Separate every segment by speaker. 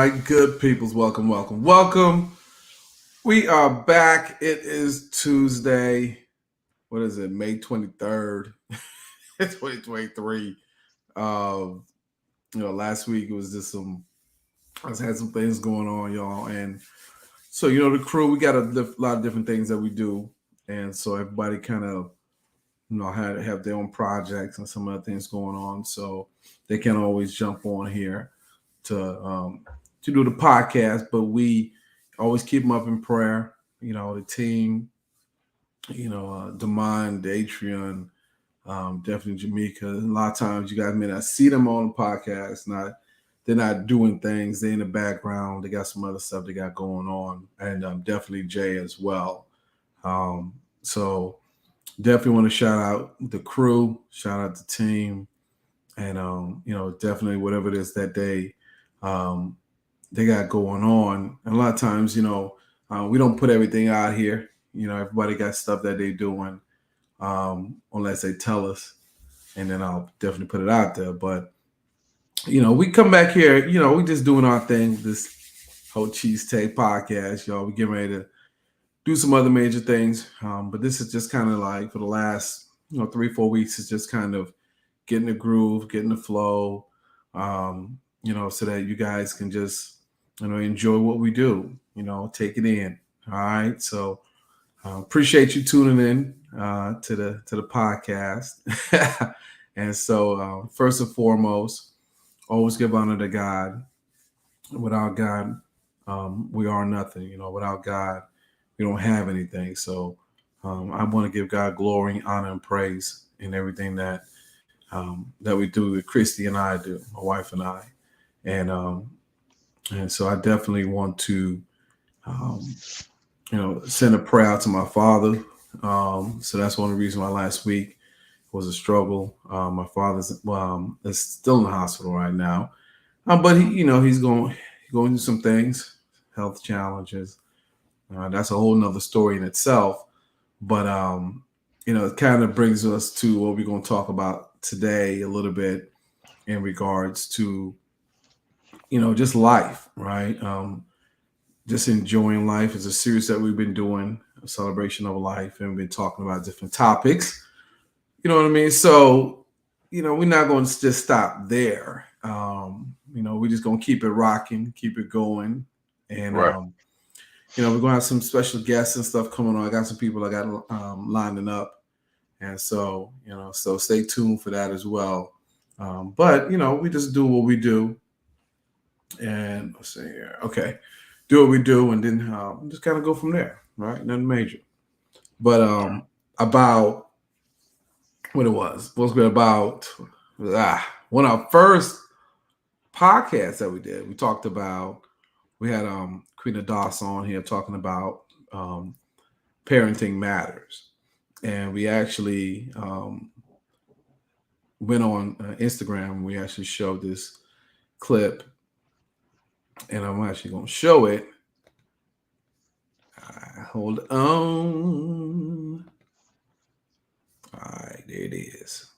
Speaker 1: right, good peoples. Welcome, welcome, welcome. We are back. It is Tuesday. What is it? May 23rd, 2023. Um, last week it was just I just had some things going on, y'all. And so, the crew, we got a lot of different things that we do. And so everybody kind of, have their own projects and some other things going on. So they can't always jump on here to do the podcast, but we always keep them up in prayer. The team, Demond, Datrian, definitely Jamaica. A lot of times you guys may not see them on the podcast. They're not doing things. They're in the background. They got some other stuff they got going on, and definitely Jay as well. So definitely want to shout out the crew, shout out the team, and definitely whatever it is that they got going on. And a lot of times, we don't put everything out here. Everybody got stuff that they're doing, unless they tell us, and then I'll definitely put it out there. But we come back here. We just doing our thing. This whole Cheestake podcast, y'all. We getting ready to do some other major things, but this is just kind of like for the last 3-4 weeks. It's just kind of getting the groove, getting the flow, so that you guys can just enjoy what we do, take it in. All right. So appreciate you tuning in to the podcast. And so first and foremost, always give honor to God. Without God, we are nothing. Without God, we don't have anything. So I want to give God glory, honor, and praise in everything that we do, that Christy and I do, my wife and I. And so I definitely want to, send a prayer out to my father. So that's one of the reasons why last week was a struggle. My father's is still in the hospital right now, but he's going through some things, health challenges. That's a whole nother story in itself. But it kind of brings us to what we're going to talk about today a little bit in regards to just life, right? Just enjoying life is a series that we've been doing, a celebration of life, and we've been talking about different topics. You know what I mean? So, we're not going to just stop there. We're just going to keep it rocking, keep it going. And,
Speaker 2: Right.
Speaker 1: we're going to have some special guests and stuff coming on. I got some people I got lining up. And so, so stay tuned for that as well. But, we just do what we do. And let's see here. Okay. Do what we do and then just kind of go from there. Right. Nothing major. But about what it was it about one of our first podcasts that we did. We talked about, we had Queen Doss on here talking about parenting matters. And we actually went on Instagram. We actually showed this clip, and I'm actually going to show it. Hold on. All right, there it is.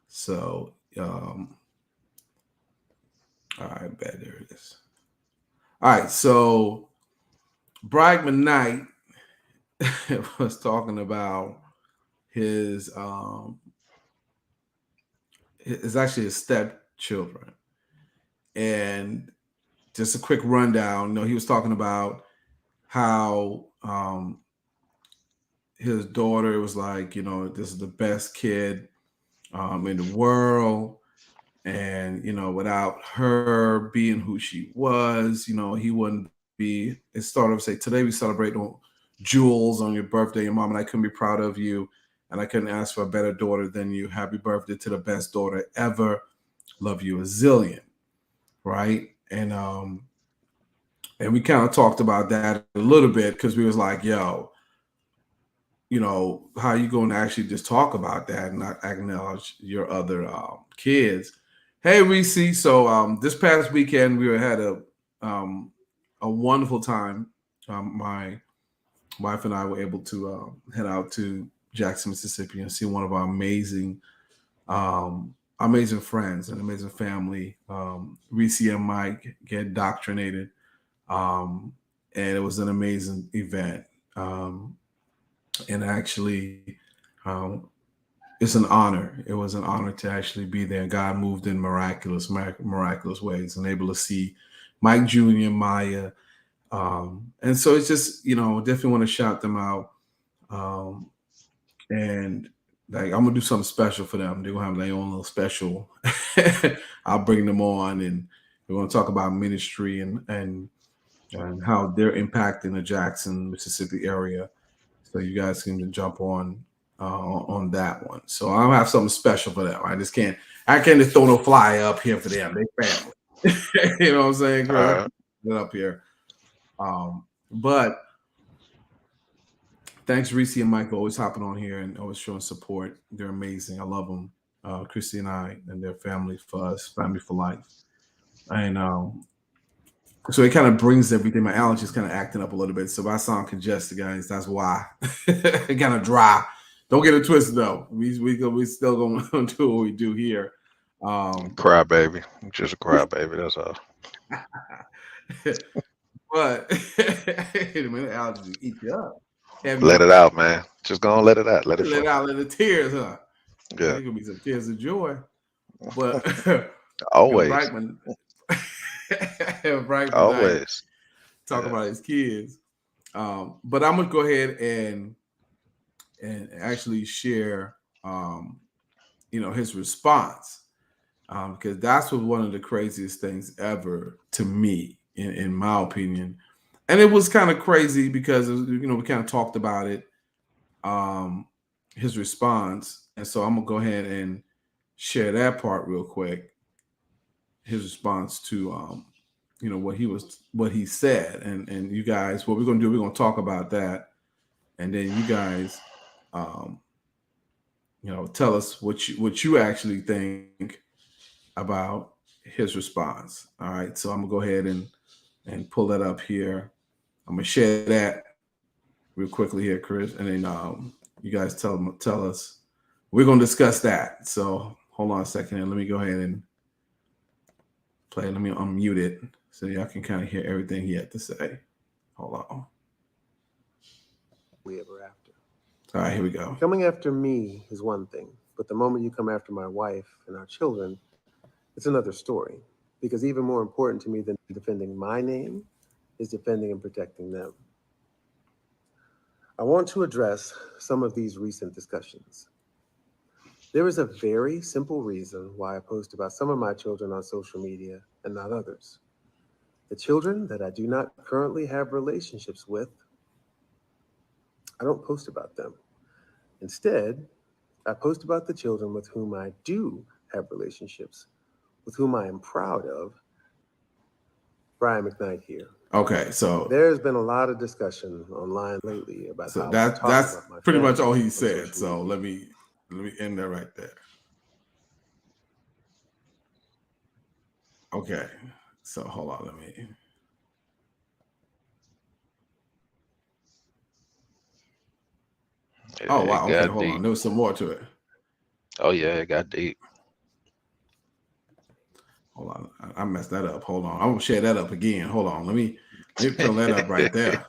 Speaker 1: So, all right, bet there it is. All right, so Bragman Knight was talking about his it's actually his stepchildren. And just a quick rundown, he was talking about how his daughter was like, this is the best kid in the world. And, without her being who she was, he wouldn't be. It started to say, today we celebrate Jules on your birthday. Your mom and I couldn't be proud of you. And I couldn't ask for a better daughter than you. Happy birthday to the best daughter ever. Love you a zillion. Right. And we kind of talked about that a little bit because we was like, yo, how you going to actually just talk about that and not acknowledge your other kids? Hey, Reese. So this past weekend we had a wonderful time. My wife and I were able to head out to Jackson, Mississippi, and see one of our amazing amazing friends and amazing family. Reese and Mike get indoctrinated, um, and it was an amazing event. Um, and actually, um, it's an honor. It was an honor to actually be there. God moved in miraculous ways, and able to see Mike Jr., Maya, and so it's just definitely want to shout them out. Um, and like I'm gonna do something special for them. They're gonna have their own little special. I'll bring them on, and we're gonna talk about ministry and how they're impacting the Jackson, Mississippi area. So you guys can jump on that one. So I'll have something special for them. I can't just throw no flyer up here for them. They family. You know what I'm saying, Chris? I can't put it up here. But thanks, Reese and Mike, for always hopping on here and always showing support. They're amazing. I love them. Christy and I and their family for us, family for life. And so it kind of brings everything. My allergies kind of acting up a little bit. So if I sound congested, guys, that's why. It kind of dry. Don't get it twisted though. We still gonna do what we do here.
Speaker 2: Cry baby. Just a cry baby. That's all.
Speaker 1: But the allergies eat you up. Have
Speaker 2: Let
Speaker 1: you
Speaker 2: it out, man. Just gonna let it out. Let it
Speaker 1: let
Speaker 2: flow.
Speaker 1: out in the tears, huh?
Speaker 2: Yeah.
Speaker 1: There's gonna be some tears of joy. But
Speaker 2: Always.
Speaker 1: Brightman, Brightman night
Speaker 2: Always.
Speaker 1: talk
Speaker 2: Yeah.
Speaker 1: about his kids. But I'm gonna go ahead and actually share, his response, because that's was one of the craziest things ever to me, in my opinion. And it was kind of crazy because we kind of talked about it, um, his response, and so I'm gonna go ahead and share that part real quick. His response to what he said, and you guys, what we're gonna do, we're gonna talk about that, and then you guys, um, tell us what you actually think about his response. All right, so I'm gonna go ahead and pull that up here. I'm gonna share that real quickly here, Chris, and then you guys tell us. We're gonna discuss that. So hold on a second, and let me go ahead and play. Let me unmute it so y'all can kind of hear everything he had to say. Hold on.
Speaker 3: We ever after.
Speaker 1: All right, here we go.
Speaker 3: Coming after me is one thing, but the moment you come after my wife and our children, it's another story. Because even more important to me than defending my name is defending and protecting them. I want to address some of these recent discussions. There is a very simple reason why I post about some of my children on social media and not others. The children that I do not currently have relationships with, I don't post about them. Instead, I post about the children with whom I do have relationships, with whom I am proud of. Brian McKnight here.
Speaker 1: Okay, so
Speaker 3: There's been a lot of discussion online lately about how I talk
Speaker 1: that's
Speaker 3: about my
Speaker 1: pretty much
Speaker 3: family
Speaker 1: all he
Speaker 3: on
Speaker 1: said.
Speaker 3: social
Speaker 1: So
Speaker 3: media.
Speaker 1: let me end that right there. Okay, so hold on, let me. Oh
Speaker 2: It
Speaker 1: wow, okay,
Speaker 2: got
Speaker 1: hold on.
Speaker 2: deep.
Speaker 1: There was some more to it.
Speaker 2: Oh yeah, it got deep.
Speaker 1: Hold on, I messed that up. Hold on, I'm gonna share that up again. Hold on, let me pull that up right there.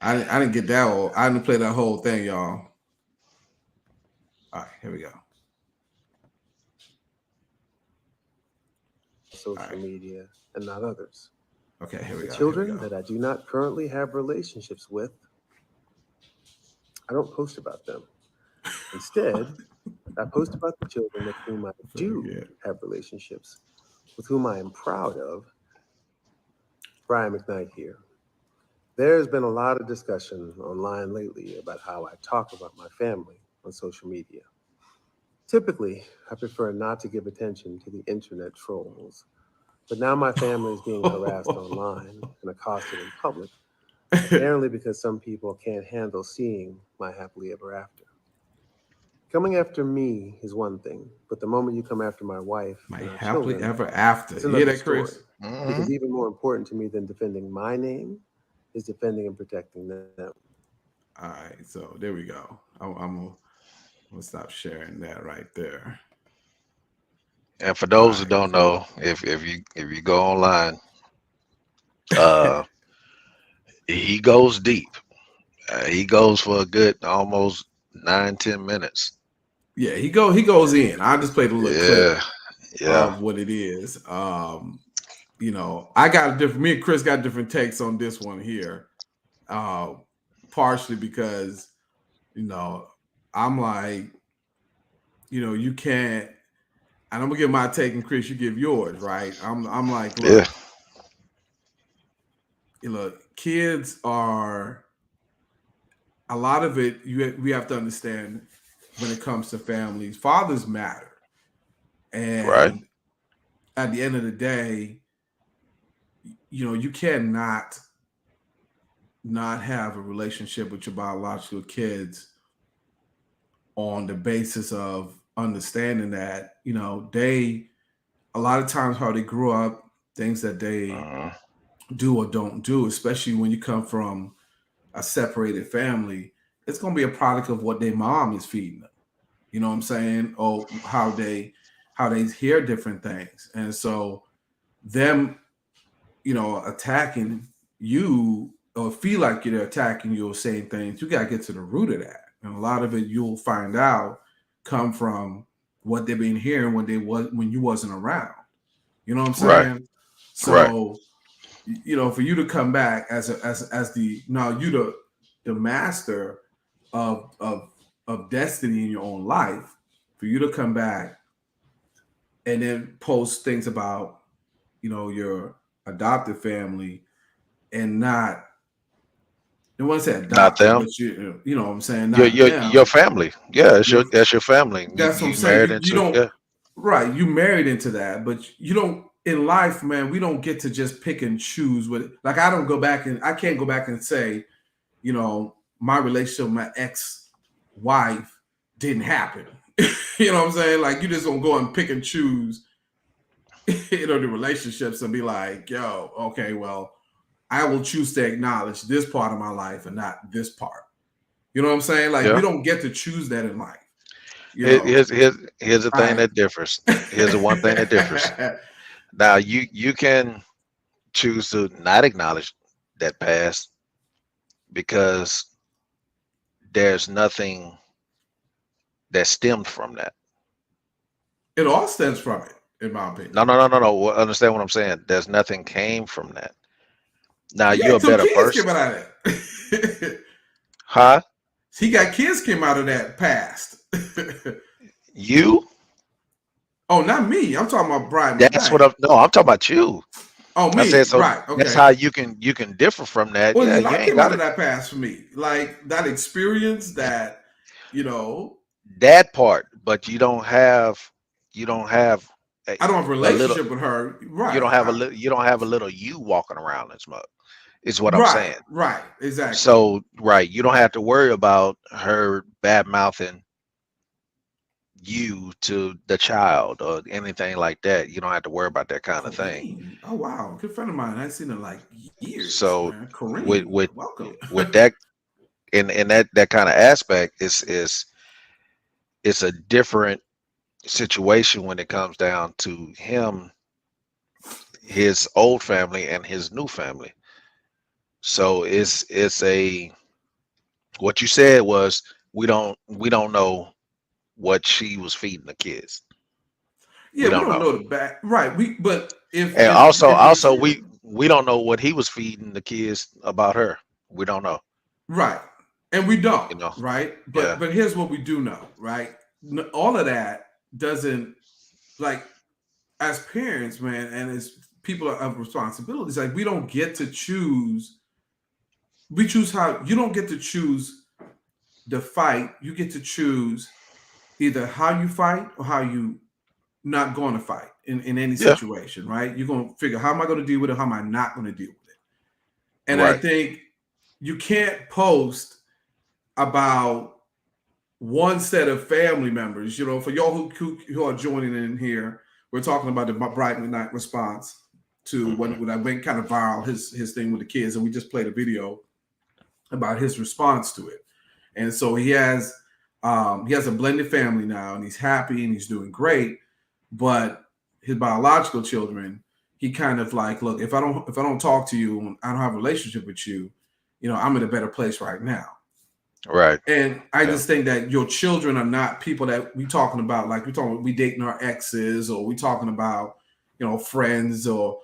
Speaker 1: I didn't get that whole. I didn't play that whole thing, y'all. All right, here we go. All
Speaker 3: Social
Speaker 1: right,
Speaker 3: media and not others.
Speaker 1: okay, here we
Speaker 3: The
Speaker 1: go. Here we
Speaker 3: children
Speaker 1: go.
Speaker 3: that I do not currently have relationships with, I don't post about them. Instead, I post about the children with whom I do
Speaker 1: Forget.
Speaker 3: have relationships, with whom I am proud of. Brian McKnight here. There's been a lot of discussion online lately about how I talk about my family on social media. Typically, I prefer not to give attention to the internet trolls, but now my family is being harassed online and accosted in public, apparently because some people can't handle seeing my happily ever after. Coming after me is one thing, but the moment you come after my wife
Speaker 1: My
Speaker 3: and our
Speaker 1: happily
Speaker 3: children,
Speaker 1: ever after.
Speaker 3: it's
Speaker 1: You hear
Speaker 3: another
Speaker 1: that, Chris?
Speaker 3: story.
Speaker 2: Hmm.
Speaker 3: Because even more important to me than defending my name is defending and protecting them.
Speaker 1: All right, so there we go. I'm gonna stop sharing that right there.
Speaker 2: And for
Speaker 1: All
Speaker 2: those who
Speaker 1: right,
Speaker 2: don't
Speaker 1: cool.
Speaker 2: know, if you go online, uh, he goes deep. He goes for a good almost 9-10 minutes.
Speaker 1: Yeah, he goes in. I just played a little clip
Speaker 2: Yeah, yeah,
Speaker 1: of what it is. I got a different. Me and Chris got different takes on this one here. Uh, Partially because you know I'm like, you can't. And I'm gonna give my take, and Chris, you give yours, right? I'm like,
Speaker 2: yeah.
Speaker 1: look, kids are a lot of it. We have to understand when it comes to families, fathers matter,
Speaker 2: Right,
Speaker 1: and at the end of the day, you cannot not have a relationship with your biological kids on the basis of understanding that they a lot of times how they grew up, things that they
Speaker 2: uh,
Speaker 1: do or don't do, especially when you come from a separated family, it's going to be a product of what their mom is feeding them. You know what I'm saying? Or how they hear different things. And so them, attacking you or feel like they're attacking you or saying things, you got to get to the root of that. And a lot of it you'll find out come from what they've been hearing when you wasn't around. You know what I'm
Speaker 2: right,
Speaker 1: saying?
Speaker 2: right.
Speaker 1: So, for you to come back as the now you the master of destiny in your own life, for you to come back and then post things about your adopted family and not I want to say
Speaker 2: Not
Speaker 1: adopted,
Speaker 2: them.
Speaker 1: but you know what I'm saying,
Speaker 2: Your
Speaker 1: not
Speaker 2: your your
Speaker 1: them.
Speaker 2: family. Yeah, it's
Speaker 1: Your
Speaker 2: that's your family. You
Speaker 1: That's what I'm
Speaker 2: you
Speaker 1: saying.
Speaker 2: married
Speaker 1: You
Speaker 2: into,
Speaker 1: don't
Speaker 2: yeah.
Speaker 1: right. You married into that, but you don't in life, man. We don't get to just pick and choose what. Like I don't go back and I can't go back and say, my relationship with my ex-wife didn't happen. You know what I'm saying? Like you just don't go and pick and choose, the relationships and be like, yo, okay, well, I will choose to acknowledge this part of my life and not this part. You know what I'm saying? Like we
Speaker 2: Yeah.
Speaker 1: don't get to choose that in life. You
Speaker 2: Here-
Speaker 1: know,
Speaker 2: Here's here's here's the thing
Speaker 1: I
Speaker 2: that differs. Here's the one thing that differs. Now you can choose to not acknowledge that past because there's nothing that stemmed from that.
Speaker 1: it all stems from it, in my opinion.
Speaker 2: No. Understand what I'm saying? There's nothing came from that. Now
Speaker 1: Yeah,
Speaker 2: you're a
Speaker 1: some
Speaker 2: better
Speaker 1: kids came
Speaker 2: person,
Speaker 1: out of that.
Speaker 2: huh?
Speaker 1: He got kids came out of that past.
Speaker 2: You?
Speaker 1: Oh, not me. I'm talking about Brian
Speaker 2: That's what
Speaker 1: McKnight.
Speaker 2: I'm. No, I'm talking about you.
Speaker 1: Oh,
Speaker 2: I said
Speaker 1: me.
Speaker 2: so.
Speaker 1: Right.
Speaker 2: That's
Speaker 1: Okay.
Speaker 2: how you can differ from that.
Speaker 1: Well,
Speaker 2: Yeah,
Speaker 1: a
Speaker 2: you
Speaker 1: lot
Speaker 2: ain't
Speaker 1: came out
Speaker 2: got
Speaker 1: of
Speaker 2: it.
Speaker 1: that past for me. Like that experience that, you know,
Speaker 2: That part, but you don't have a,
Speaker 1: I don't have a
Speaker 2: a little.
Speaker 1: relationship with her.
Speaker 2: You
Speaker 1: Right.
Speaker 2: don't have a little. You don't have a little you walking around as much. Is what I'm
Speaker 1: Right.
Speaker 2: saying.
Speaker 1: Right. Exactly.
Speaker 2: So right, you don't have to worry about her bad mouthing you to the child or anything like that. You don't have to worry about that kind of thing.
Speaker 1: Kareem. Oh wow. Good friend of mine. I haven't seen her in like years,
Speaker 2: So
Speaker 1: man.
Speaker 2: with
Speaker 1: Kareem.
Speaker 2: with
Speaker 1: Welcome.
Speaker 2: with that in that kind of aspect is it's a different situation when it comes down to him, his old family and his new family. So it's a what you said was we don't know what she was feeding the kids.
Speaker 1: Yeah,
Speaker 2: We
Speaker 1: we
Speaker 2: don't
Speaker 1: don't
Speaker 2: know.
Speaker 1: know the back. Right. But if
Speaker 2: And
Speaker 1: if
Speaker 2: also
Speaker 1: if your
Speaker 2: also
Speaker 1: kid
Speaker 2: we don't know what he was feeding the kids about her. We don't know.
Speaker 1: right. And we don't,
Speaker 2: You know.
Speaker 1: right? But
Speaker 2: Yeah.
Speaker 1: but here's what we do know, right? All of that doesn't like as parents, man, and as people of responsibilities, like we don't get to choose. We choose how you don't get to choose the fight. You get to choose either how you fight or how you not going to fight in any
Speaker 2: Yeah.
Speaker 1: situation, right? You're gonna figure how am I going to deal with it, how am I not going to deal with it. And I
Speaker 2: Right.
Speaker 1: think you can't post about one set of family members. For y'all who are joining in here, we're talking about the Bright Night response to
Speaker 2: Hmm.
Speaker 1: when I went kind of viral his thing with the kids, and we just played a video about his response to it. And so he has a blended family now, and he's happy and he's doing great. But his biological children, he kind of like, look, if I don't talk to you, I don't have a relationship with you, I'm in a better place right now.
Speaker 2: Right.
Speaker 1: And I just think that your children are not people that we talking about, like we dating our exes, or we talking about, friends, or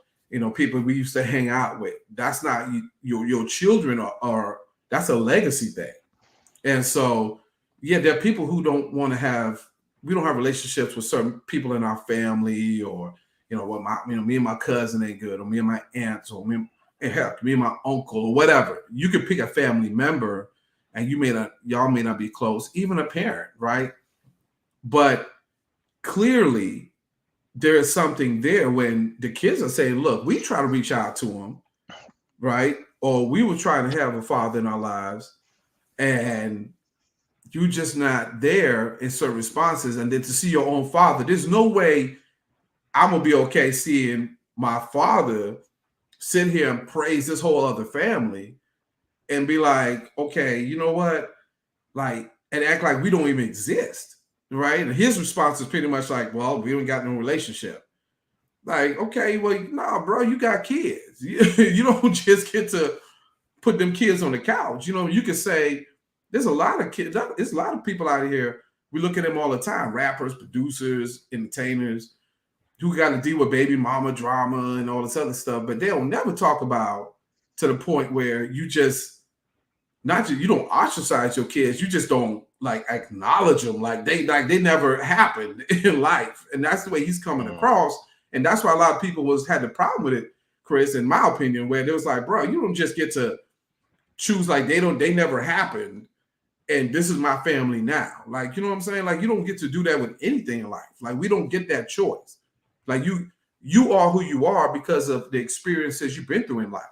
Speaker 1: people we used to hang out with. That's not your children are that's a legacy thing. And so, yeah, there are people who don't want to have we don't have relationships with certain people in our family, or me and my cousin ain't good, or me and my aunts, or me and my uncle, or whatever. You could pick a family member, and y'all may not be close, even a parent, right? But clearly there is something there when the kids are saying, look, we try to reach out to them, right? Or we were trying to have a father in our lives, and you're just not there in certain responses. And then to see your own father, there's no way I'm gonna be okay seeing my father sit here and praise this whole other family and be like, okay, you know what? Like, and act like we don't even exist, right? And his response is pretty much like, well, we don't got no relationship. Like, okay, well, nah, bro, you got kids. You don't just get to put them kids on the couch. You can say, there's a lot of kids, there's a lot of people out here. We look at them all the time, rappers, producers, entertainers, who got to deal with baby mama drama and all this other stuff, but they'll never talk about to the point where you don't ostracize your kids, you just don't like acknowledge them, like they never happened in life. And that's the way he's coming across. And that's why a lot of people had the problem with it, Chris, in my opinion, where it was like, bro, you don't just get to choose like they never happened, and this is my family now. Like, you know what I'm saying? Like, you don't get to do that with anything in life. Like, we don't get that choice. Like, you are who you are because of the experiences you've been through in life.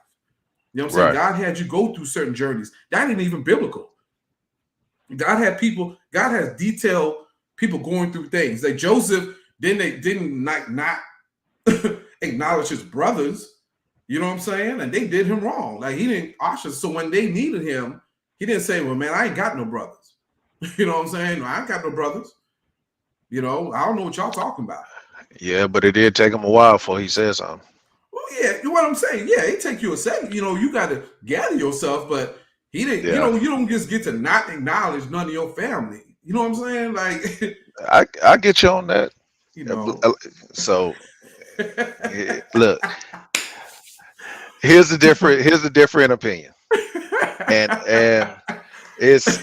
Speaker 1: You know what I'm saying? God had you go through certain journeys. That ain't even biblical. God has detailed people going through things. Like Joseph, didn't not acknowledge his brothers. You know what I'm saying? And they did him wrong. Like, he didn't ostracize. So when they needed him, he didn't say, well, man, I ain't got no brothers. You know what I'm saying? I ain't got no brothers. I don't know what y'all talking about.
Speaker 2: Yeah, but it did take him a while before he said something.
Speaker 1: Well, yeah, you know what I'm saying? Yeah, it take you a second. You got to gather yourself, but he didn't,
Speaker 2: Yeah.
Speaker 1: you don't just get to not acknowledge none of your family. You know what I'm saying? Like,
Speaker 2: I get you on that. So look, here's a different opinion. And it's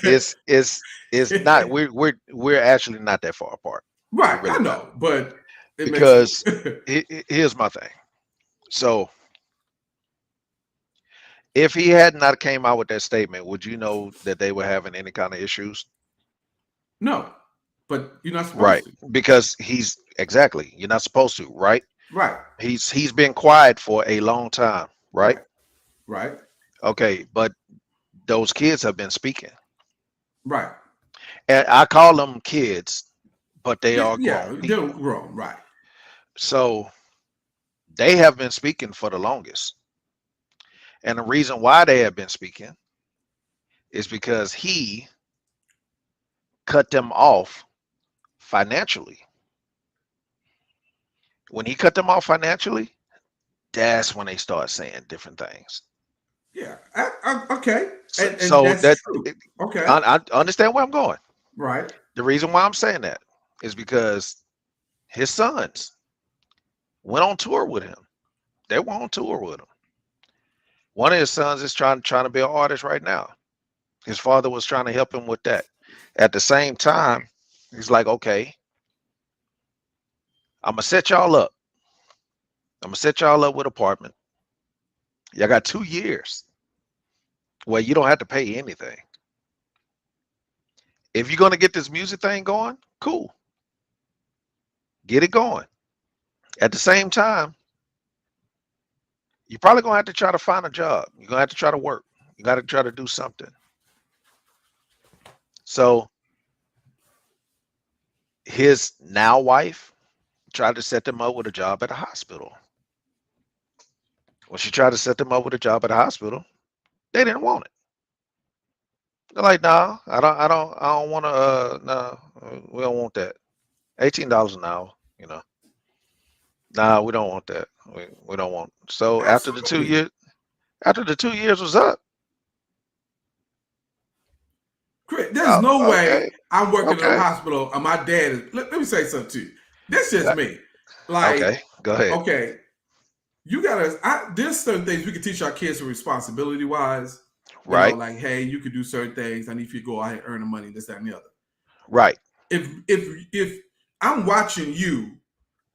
Speaker 2: not we're actually not that far apart.
Speaker 1: Right,
Speaker 2: Really
Speaker 1: I know,
Speaker 2: not.
Speaker 1: but
Speaker 2: Because here's my thing. So if he had not came out with that statement, would you know that they were having any kind of issues?
Speaker 1: No, but you're not
Speaker 2: Right.
Speaker 1: supposed to.
Speaker 2: Because you're not supposed to, right?
Speaker 1: Right.
Speaker 2: He's been quiet for a long time, right?
Speaker 1: Right.
Speaker 2: Okay, but those kids have been speaking.
Speaker 1: Right.
Speaker 2: And I call them kids, but they are
Speaker 1: Yeah,
Speaker 2: grown
Speaker 1: they're
Speaker 2: people.
Speaker 1: grown, right.
Speaker 2: So they have been speaking for the longest. And the reason why they have been speaking is because he cut them off financially. When he cut them off financially, that's when they start saying different things.
Speaker 1: Yeah. Okay. And
Speaker 2: So
Speaker 1: that's
Speaker 2: that
Speaker 1: true. Okay.
Speaker 2: I understand where I'm going.
Speaker 1: Right.
Speaker 2: The reason why I'm saying that is because his sons went on tour with him. They were on tour with him. One of his sons is trying to be an artist right now. His father was trying to help him with that. At the same time, he's like, okay, I'm gonna set y'all up. I'm gonna set y'all up with an apartment. Y'all got 2 years where you don't have to pay anything. If you're gonna get this music thing going, cool. Get it going. At the same time, you're probably gonna have to try to find a job. You're gonna have to try to work. You got to try to do something. So his now wife tried to set them up with a job at a hospital. When she tried to set them up with a job at a hospital, they didn't want it. They're like, nah, I don't want to. No, we don't want that. $18 an hour, Nah, we don't want that. We don't want. So
Speaker 1: Absolutely.
Speaker 2: after the 2 years was up,
Speaker 1: Chris, there's no way
Speaker 2: okay,
Speaker 1: I'm working in a
Speaker 2: okay,
Speaker 1: hospital and my dad is. Let me say something to you. This is
Speaker 2: uh,
Speaker 1: me. Like,
Speaker 2: okay, go ahead.
Speaker 1: okay, you gotta. There's certain things we can teach our kids responsibility wise.
Speaker 2: Right,
Speaker 1: Like, hey, you can do certain things. I need for you to go out and earn the money, this, that, and the other.
Speaker 2: right,
Speaker 1: If I'm watching you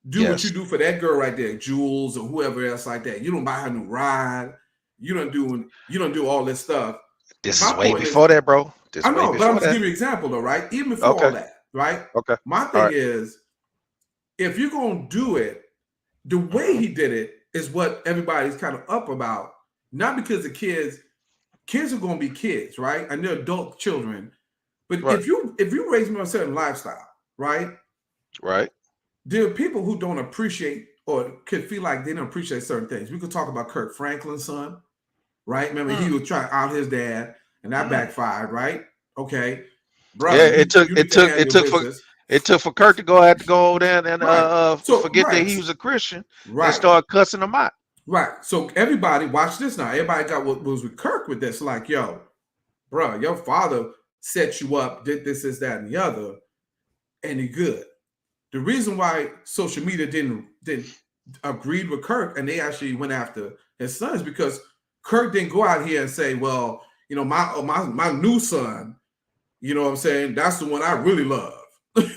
Speaker 1: do what you
Speaker 2: yes.
Speaker 1: do for that girl right there, Jules or whoever else like that, you don't buy her new ride. You don't do all this stuff.
Speaker 2: This is
Speaker 1: My
Speaker 2: way
Speaker 1: point is,
Speaker 2: before that, bro. This
Speaker 1: I
Speaker 2: is way
Speaker 1: know, but I'm
Speaker 2: before
Speaker 1: just
Speaker 2: that.
Speaker 1: giving you an example though, right? Even before all
Speaker 2: Okay,
Speaker 1: that, right?
Speaker 2: okay,
Speaker 1: My
Speaker 2: all
Speaker 1: thing
Speaker 2: right.
Speaker 1: is, if you're gonna do it, the way
Speaker 2: Mm-hmm.
Speaker 1: he did it is what everybody's kind of up about. Not because the kids are gonna be kids, right? And they're adult children. But
Speaker 2: Right,
Speaker 1: if you raise them on a certain lifestyle, right?
Speaker 2: right.
Speaker 1: There are people who don't appreciate or could feel like they don't appreciate certain things. We could talk about Kirk Franklin's son, right? Remember, he
Speaker 2: Mm,
Speaker 1: was trying out his dad, and that
Speaker 2: mm.
Speaker 1: backfired, right? Okay,
Speaker 2: Yeah,
Speaker 1: brother, you need to handle your business,
Speaker 2: it took for Kirk to go over there and
Speaker 1: right? So,
Speaker 2: forget that he was a Christian and
Speaker 1: right,
Speaker 2: start cussing them out.
Speaker 1: right. So everybody, watch this now. Everybody got what was with Kirk with this, like, yo, bro, your father set you up, did this, that, and the other, and he good. The reason why social media didn't agreed with Kirk and they actually went after his sons because Kirk didn't go out here and say, well, my new son, you know what I'm saying? That's the one I really love.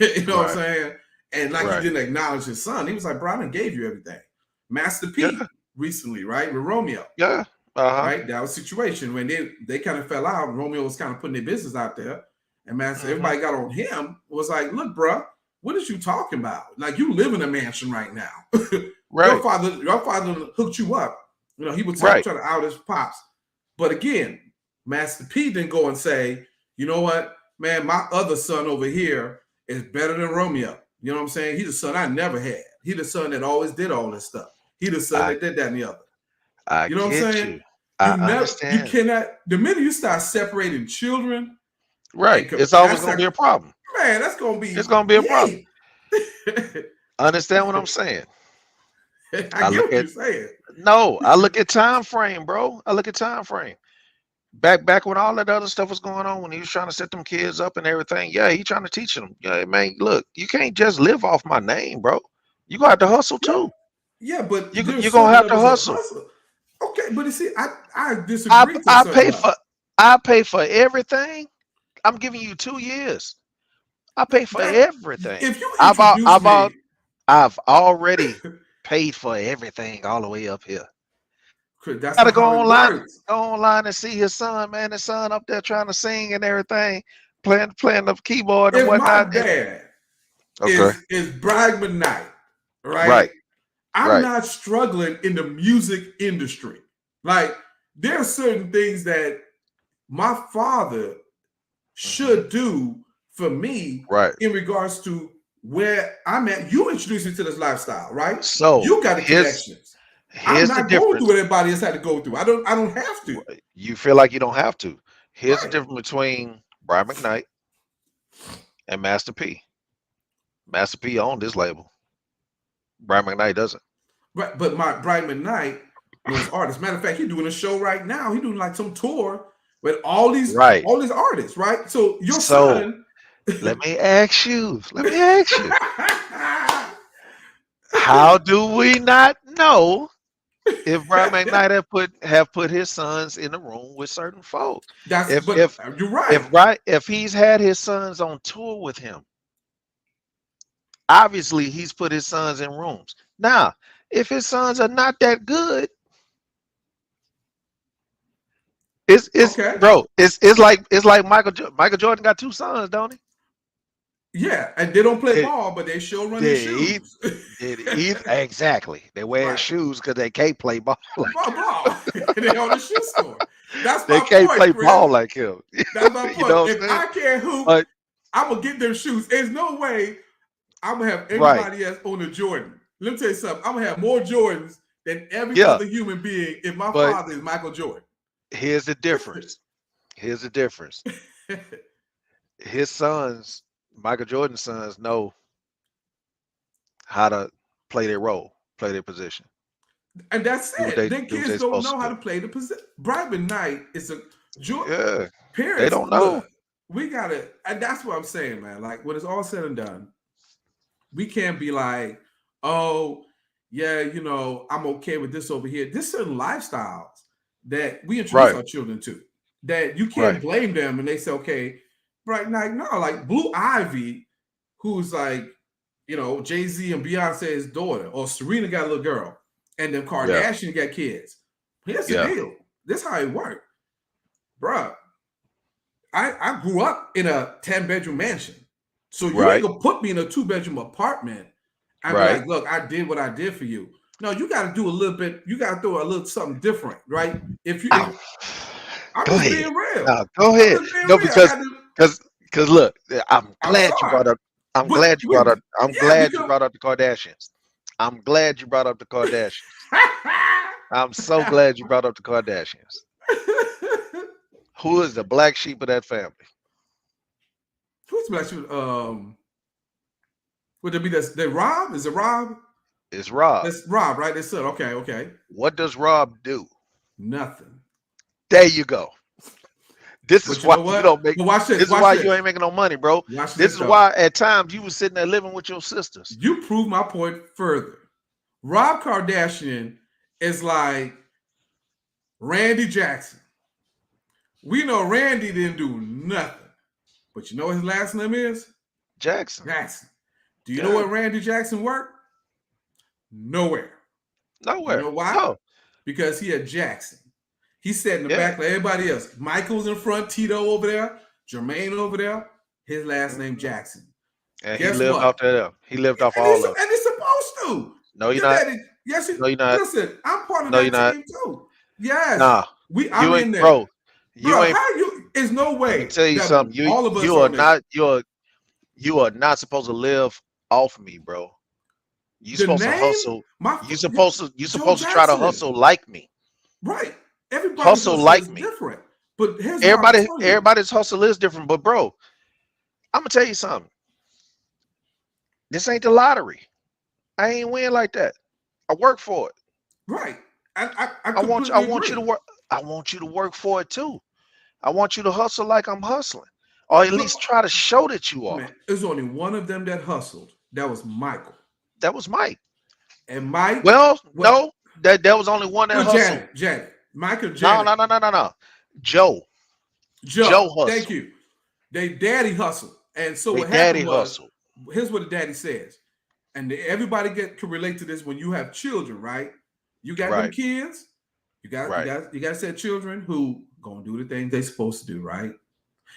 Speaker 1: You know what I'm
Speaker 2: Right,
Speaker 1: saying? And like he
Speaker 2: right.
Speaker 1: didn't acknowledge his son. He was like, bro, I done gave you everything. Master
Speaker 2: Yeah,
Speaker 1: P recently, right? With Romeo,
Speaker 2: yeah. Uh-huh.
Speaker 1: right? That was a situation when they kind of fell out. Romeo was kind of putting their business out there. And Master,
Speaker 2: Mm-hmm.
Speaker 1: everybody got on him, was like, look, bro, what is you talking about? Like you live in a mansion right now.
Speaker 2: Right,
Speaker 1: Your father hooked you up. He would try
Speaker 2: right.
Speaker 1: to out his pops. But again, Master P didn't go and say, you know what, man, my other son over here is better than Romeo. You know what I'm saying? He's the son I never had. He the son that always did all this stuff. He the son
Speaker 2: I
Speaker 1: that did that and the other.
Speaker 2: I
Speaker 1: You know what I'm
Speaker 2: get
Speaker 1: saying?
Speaker 2: you. I
Speaker 1: You
Speaker 2: understand.
Speaker 1: cannot, the minute you start separating children
Speaker 2: Right.
Speaker 1: and
Speaker 2: It's always
Speaker 1: that's
Speaker 2: gonna be
Speaker 1: like,
Speaker 2: a problem.
Speaker 1: man, that's gonna
Speaker 2: It's
Speaker 1: be
Speaker 2: gonna be a problem.
Speaker 1: yay.
Speaker 2: Understand what I'm saying?
Speaker 1: I
Speaker 2: I
Speaker 1: get
Speaker 2: look
Speaker 1: what
Speaker 2: at
Speaker 1: you're saying.
Speaker 2: no, I look at time frame, bro. I look at time frame. Back when all that other stuff was going on, when he was trying to set them kids up and everything, yeah, he trying to teach them. Yeah, man, look, you can't just live off my name, bro. You gonna have to hustle
Speaker 1: Yeah,
Speaker 2: too.
Speaker 1: yeah, but
Speaker 2: You're
Speaker 1: there's
Speaker 2: gonna
Speaker 1: certain
Speaker 2: have to
Speaker 1: levels of
Speaker 2: hustle.
Speaker 1: hustle. Okay, but you see, I
Speaker 2: I
Speaker 1: disagree to a
Speaker 2: I
Speaker 1: certain
Speaker 2: pay
Speaker 1: level.
Speaker 2: for I pay for everything. I'm giving you 2 years. I pay for
Speaker 1: That
Speaker 2: everything.
Speaker 1: if you introduce me,
Speaker 2: I've already paid for everything all the way up here.
Speaker 1: Chris, that's
Speaker 2: Gotta
Speaker 1: not how it works.
Speaker 2: go online and see his son, man. His son up there trying to sing and everything, playing the keyboard and
Speaker 1: If my
Speaker 2: whatnot.
Speaker 1: dad
Speaker 2: Okay,
Speaker 1: is Bragg McKnight, right?
Speaker 2: right,
Speaker 1: I'm
Speaker 2: right.
Speaker 1: not struggling in the music industry. Like there are certain things that my father
Speaker 2: Hmm.
Speaker 1: should do for me
Speaker 2: Right.
Speaker 1: in regards to where I'm at. You introduced me to this lifestyle, right?
Speaker 2: So
Speaker 1: You got the connections. I'm
Speaker 2: here's the
Speaker 1: not going through
Speaker 2: difference.
Speaker 1: what everybody else had to go through. I don't have to.
Speaker 2: You feel like you don't have to. Here's the
Speaker 1: Right.
Speaker 2: difference between Brian McKnight and Master P. Master P owned this label. Brian McKnight doesn't.
Speaker 1: But my Brian McKnight knows artists. Matter of fact, he's doing a show right now. He's doing like some tour with
Speaker 2: Right.
Speaker 1: all these artists, right? So your
Speaker 2: So
Speaker 1: son.
Speaker 2: let me ask you, how do we not know if Brian McKnight have put his sons in the room with certain folk?
Speaker 1: That's
Speaker 2: If
Speaker 1: but
Speaker 2: if
Speaker 1: you're right.
Speaker 2: if he's had his sons on tour with him, obviously he's put his sons in rooms. Now, if his sons are not that good, it's
Speaker 1: Okay.
Speaker 2: bro, it's like Michael Jordan got two sons, don't he?
Speaker 1: Yeah, and they don't play
Speaker 2: They,
Speaker 1: ball, but they sure run their
Speaker 2: they,
Speaker 1: shoes.
Speaker 2: exactly. They wear
Speaker 1: Right.
Speaker 2: shoes because they can't play ball like
Speaker 1: Blah blah. They on the shoe store. That's
Speaker 2: they
Speaker 1: my
Speaker 2: can't
Speaker 1: point,
Speaker 2: play
Speaker 1: Chris.
Speaker 2: ball like him.
Speaker 1: That's my
Speaker 2: You
Speaker 1: point.
Speaker 2: know what
Speaker 1: If
Speaker 2: I'm saying?
Speaker 1: I can't hoop,
Speaker 2: But
Speaker 1: I'm gonna get them shoes. There's no way I'm gonna have
Speaker 2: right,
Speaker 1: anybody else own a Jordan. Let me tell you something. I'm gonna have more Jordans than every
Speaker 2: yeah.
Speaker 1: other human being if my
Speaker 2: But
Speaker 1: father is Michael Jordan.
Speaker 2: here's the difference. Here's the difference. His sons, Michael Jordan's sons, know how to play their role. play their position.
Speaker 1: And that's
Speaker 2: Do what
Speaker 1: it.
Speaker 2: they
Speaker 1: Their
Speaker 2: do what
Speaker 1: kids
Speaker 2: they
Speaker 1: don't
Speaker 2: supposed
Speaker 1: know
Speaker 2: to
Speaker 1: how
Speaker 2: do.
Speaker 1: to play the position. Bribe Knight is a
Speaker 2: Yeah, they
Speaker 1: parents.
Speaker 2: don't know.
Speaker 1: Look, we gotta, and that's what I'm saying, man. Like when it's all said and done, we can't be like, oh, yeah, I'm okay with this over here. There's certain lifestyles that we introduce
Speaker 2: Right,
Speaker 1: our children to that you can't
Speaker 2: right.
Speaker 1: blame them and they say, okay, right now, no, like Blue Ivy, who's like, Jay-Z and Beyonce's daughter, or Serena got a little girl, and then
Speaker 2: Yeah,
Speaker 1: Kardashian got kids. Here's the
Speaker 2: yeah.
Speaker 1: deal. This is how it worked. Bruh, I grew up in a 10-bedroom mansion. So you ain't
Speaker 2: Right,
Speaker 1: gonna put me in a 2-bedroom apartment and be
Speaker 2: right.
Speaker 1: like, look, I did what I did for you. No, you gotta do a little bit, you gotta throw a little something different, right? If
Speaker 2: Oh,
Speaker 1: I'm
Speaker 2: go
Speaker 1: just
Speaker 2: ahead.
Speaker 1: being real.
Speaker 2: No, go
Speaker 1: I'm
Speaker 2: ahead.
Speaker 1: just being
Speaker 2: No,
Speaker 1: real. I got to
Speaker 2: because look, I'm
Speaker 1: I'm
Speaker 2: glad you
Speaker 1: sorry.
Speaker 2: brought up. I'm
Speaker 1: But
Speaker 2: glad you brought up. I'm
Speaker 1: yeah,
Speaker 2: glad you
Speaker 1: because
Speaker 2: brought up the Kardashians. I'm glad you brought up the Kardashians. I'm so glad you brought up the Kardashians. Who is the black sheep of that family?
Speaker 1: who's black sheep? Would it be that Rob? Is it Rob?
Speaker 2: It's Rob.
Speaker 1: That's Rob, right? That's it. Okay.
Speaker 2: What does Rob do?
Speaker 1: Nothing.
Speaker 2: There you go. This is
Speaker 1: But you
Speaker 2: why
Speaker 1: know
Speaker 2: you
Speaker 1: what?
Speaker 2: don't make.
Speaker 1: But watch this.
Speaker 2: This is
Speaker 1: Watch
Speaker 2: why you
Speaker 1: this.
Speaker 2: ain't making no money, bro.
Speaker 1: Watch
Speaker 2: This
Speaker 1: this
Speaker 2: is
Speaker 1: though.
Speaker 2: why at times you was sitting there living with your sisters.
Speaker 1: You prove my point further. Rob Kardashian is like Randy Jackson. We know Randy didn't do nothing. But you know what his last name is?
Speaker 2: Jackson.
Speaker 1: Jackson. Do you know
Speaker 2: Yeah.
Speaker 1: where Randy Jackson worked? Nowhere. You
Speaker 2: Nowhere.
Speaker 1: know why?
Speaker 2: No.
Speaker 1: Because he had Jackson. He sat in the
Speaker 2: Yeah.
Speaker 1: back like everybody else. Michael's in front, Tito over there, Jermaine over there. His last name
Speaker 2: Mhm.
Speaker 1: Jackson.
Speaker 2: And he
Speaker 1: Guess
Speaker 2: lived off
Speaker 1: what?
Speaker 2: that. He lived off
Speaker 1: And
Speaker 2: all
Speaker 1: he's,
Speaker 2: of it.
Speaker 1: and he's supposed to.
Speaker 2: No, you're
Speaker 1: Your
Speaker 2: not.
Speaker 1: daddy, yes,
Speaker 2: No, you're not.
Speaker 1: listen, I'm part of
Speaker 2: No, you're
Speaker 1: that
Speaker 2: not.
Speaker 1: team too. Yes,
Speaker 2: Nah.
Speaker 1: I'm
Speaker 2: You
Speaker 1: in
Speaker 2: ain't,
Speaker 1: there.
Speaker 2: bro. You
Speaker 1: Bro,
Speaker 2: ain't.
Speaker 1: how you? There's no
Speaker 2: Let me
Speaker 1: way
Speaker 2: tell you
Speaker 1: that
Speaker 2: something.
Speaker 1: all of us
Speaker 2: You are
Speaker 1: on this.
Speaker 2: not. You are not supposed to live off me, bro. You
Speaker 1: The
Speaker 2: supposed to
Speaker 1: name,
Speaker 2: hustle.
Speaker 1: my
Speaker 2: You
Speaker 1: Joe
Speaker 2: supposed to try to
Speaker 1: Jackson.
Speaker 2: hustle like me.
Speaker 1: Right. Everybody's
Speaker 2: Hustle
Speaker 1: hustle
Speaker 2: like
Speaker 1: is
Speaker 2: me.
Speaker 1: different. But here's what I'll tell you.
Speaker 2: Everybody's hustle is different. But bro, I'm gonna tell you something. This ain't the lottery. I ain't win like that. I work for it.
Speaker 1: Right. I
Speaker 2: I
Speaker 1: completely
Speaker 2: want you to
Speaker 1: agree.
Speaker 2: work. I want you to work for it too. I want you to hustle like I'm hustling, or at
Speaker 1: But
Speaker 2: least try to show that you are.
Speaker 1: man, there's only one of them that hustled. That was Michael.
Speaker 2: That was Mike.
Speaker 1: And Mike,
Speaker 2: Well,
Speaker 1: what?
Speaker 2: no, that was only one that
Speaker 1: Well,
Speaker 2: hustled.
Speaker 1: Janet. Michael,
Speaker 2: No,
Speaker 1: Janet,
Speaker 2: no, no, no, no, no. Joe.
Speaker 1: Joe.
Speaker 2: Joe
Speaker 1: Thank
Speaker 2: hustled.
Speaker 1: you. They daddy hustled. And so
Speaker 2: They
Speaker 1: what happened
Speaker 2: daddy
Speaker 1: was,
Speaker 2: hustled.
Speaker 1: here's what the daddy says. And everybody can relate to this when you have children, right? You got them
Speaker 2: Right.
Speaker 1: kids.
Speaker 2: Right.
Speaker 1: You got set children who gonna do the things they supposed to do, right?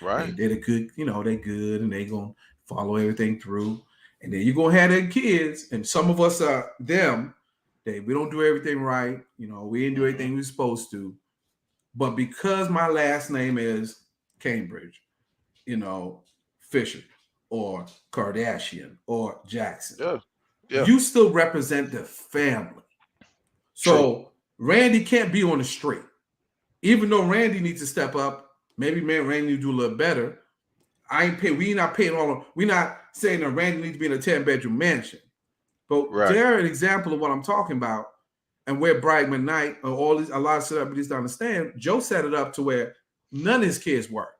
Speaker 1: They
Speaker 2: Right.
Speaker 1: did a good, they good and they gonna follow everything through. And then you're gonna have their kids, and some of us are them. We don't do everything right, we didn't do everything we were supposed to. But because my last name is Cambridge, Fisher or Kardashian or Jackson,
Speaker 2: Yeah. Yeah.
Speaker 1: you still represent the family.
Speaker 2: True.
Speaker 1: So Randy can't be on the street. Even though Randy needs to step up, maybe Randy needs to do a little better. We not paying we're not saying that Randy needs to be in a 10-bedroom mansion. But
Speaker 2: Right.
Speaker 1: they're an example of what I'm talking about. And where Bright McKnight or a lot of celebrities don't understand, Joe set it up to where none of his kids work.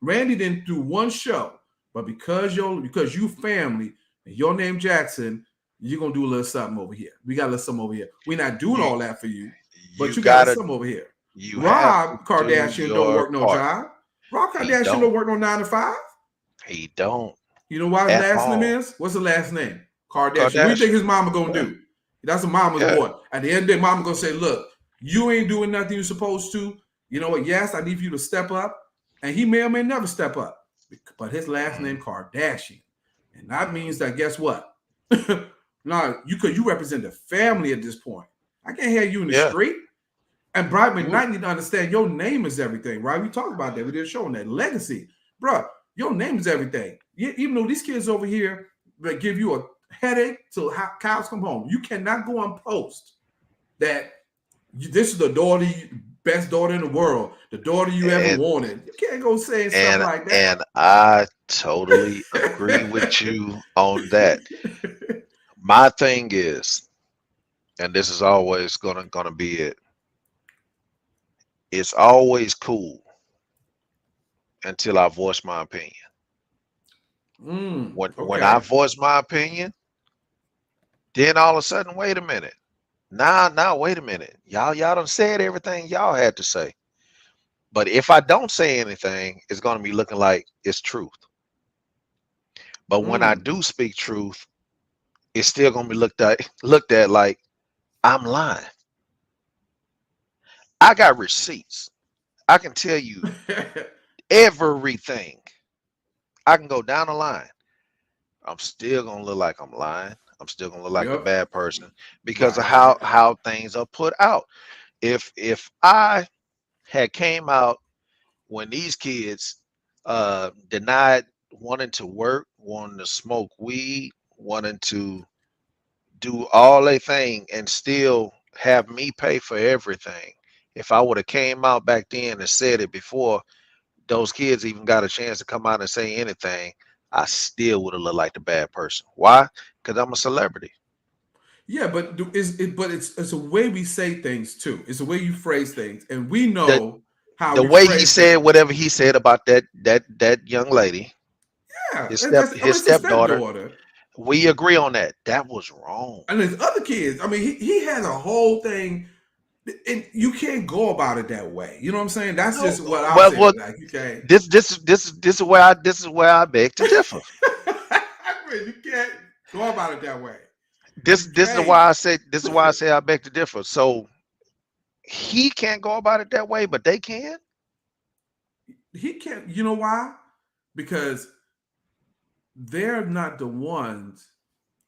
Speaker 1: Randy didn't do one show, but because you family and your name Jackson, you're gonna do a little something over here. We got a little something over here. We're not doing
Speaker 2: You
Speaker 1: all that for you, but
Speaker 2: you
Speaker 1: you got a little
Speaker 2: gotta
Speaker 1: something over here.
Speaker 2: you have to
Speaker 1: Rob
Speaker 2: do
Speaker 1: Kardashian don't
Speaker 2: your
Speaker 1: work no
Speaker 2: part.
Speaker 1: job. Rob
Speaker 2: He
Speaker 1: Kardashian don't
Speaker 2: don't.
Speaker 1: work no 9 to 5.
Speaker 2: He don't
Speaker 1: You know why his
Speaker 2: at
Speaker 1: last name
Speaker 2: all.
Speaker 1: is? What's the last name? Kardashian. What do you think
Speaker 2: Kardashian.
Speaker 1: his mama gonna
Speaker 2: Yeah.
Speaker 1: do? That's a mama's
Speaker 2: Yeah.
Speaker 1: boy. At the end of the day, mama gonna say, look, you ain't doing nothing you're supposed to. You know what? Yes, I need for you to step up. And he may or may never step up. But his last name Kardashian. And that means that guess what? No, you represent the family at this point. I can't hear you in the
Speaker 2: Yeah.
Speaker 1: street. And Brian
Speaker 2: You
Speaker 1: McKnight need to understand your name is everything, right? We talked about that. We did showing that legacy. Bro, your name is everything. Even though these kids over here that give you a headache till cows come home, you cannot go and post that this is the best daughter in the world, the daughter you ever
Speaker 2: and
Speaker 1: wanted. You can't go saying stuff like that.
Speaker 2: and I totally agree with you on that. My thing is, and this is always gonna be it. It's always cool until I voice my opinion. When I
Speaker 1: Okay.
Speaker 2: voice my opinion, then all of a sudden, wait a minute. Now, wait a minute. Y'all done said everything y'all had to say. But if I don't say anything, it's gonna be looking like it's truth. But when I
Speaker 1: Mm.
Speaker 2: do speak truth, it's still gonna be looked at like I'm lying. I got receipts. I can tell you everything. I can go down the line. I'm still gonna look like I'm lying. I'm still gonna look like the
Speaker 1: Yep.
Speaker 2: bad person because of
Speaker 1: Right.
Speaker 2: how things are put out. If I had came out when these kids denied wanting to work, wanting to smoke weed, wanting to do all they thing and still have me pay for everything. If I would have came out back then and said it before those kids even got a chance to come out and say anything, I still would have looked like the bad person. Why? Because I'm a celebrity.
Speaker 1: Yeah, but it's a way we say things too. It's a way you phrase things, and we
Speaker 2: The
Speaker 1: know how
Speaker 2: the
Speaker 1: we
Speaker 2: way he
Speaker 1: phrase
Speaker 2: said
Speaker 1: things.
Speaker 2: whatever he said about that young lady,
Speaker 1: Yeah, I mean,
Speaker 2: his
Speaker 1: it's a
Speaker 2: stepdaughter,
Speaker 1: stepdaughter,
Speaker 2: we agree on that. That was wrong.
Speaker 1: and there's other kids. I mean, he has a whole thing, and you can't go about it that way. You know what I'm saying? That's
Speaker 2: No,
Speaker 1: just what I'll
Speaker 2: well,
Speaker 1: say.
Speaker 2: well,
Speaker 1: Like you can't.
Speaker 2: this is where I beg to differ.
Speaker 1: I mean, you can't go about it that way.
Speaker 2: This
Speaker 1: You
Speaker 2: this is
Speaker 1: can't.
Speaker 2: why I say I beg to differ. So he can't go about it that way, but they can.
Speaker 1: He can't. You know why? Because they're not the ones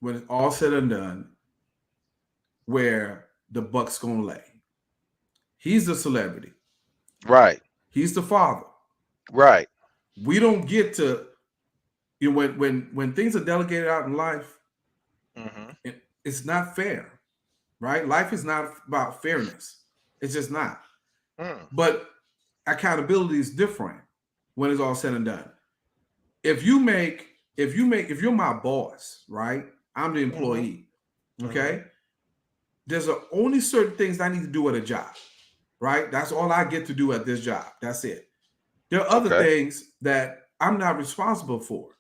Speaker 1: when it's all said and done where the buck's gonna lay. He's the celebrity.
Speaker 2: Right,
Speaker 1: He's the father.
Speaker 2: right.
Speaker 1: We don't get to when things are delegated out in life,
Speaker 2: Hmm.
Speaker 1: it's not fair, right? Life is not about fairness. It's just not.
Speaker 2: Mm,
Speaker 1: But accountability is different when it's all said and done. If you're my boss, right? I'm the
Speaker 2: hmm.
Speaker 1: employee.
Speaker 2: Hmm.
Speaker 1: Okay. Only certain things I need to do at a job, right? That's all I get to do at this job. That's it. There are other
Speaker 2: Okay.
Speaker 1: things that I'm not responsible for,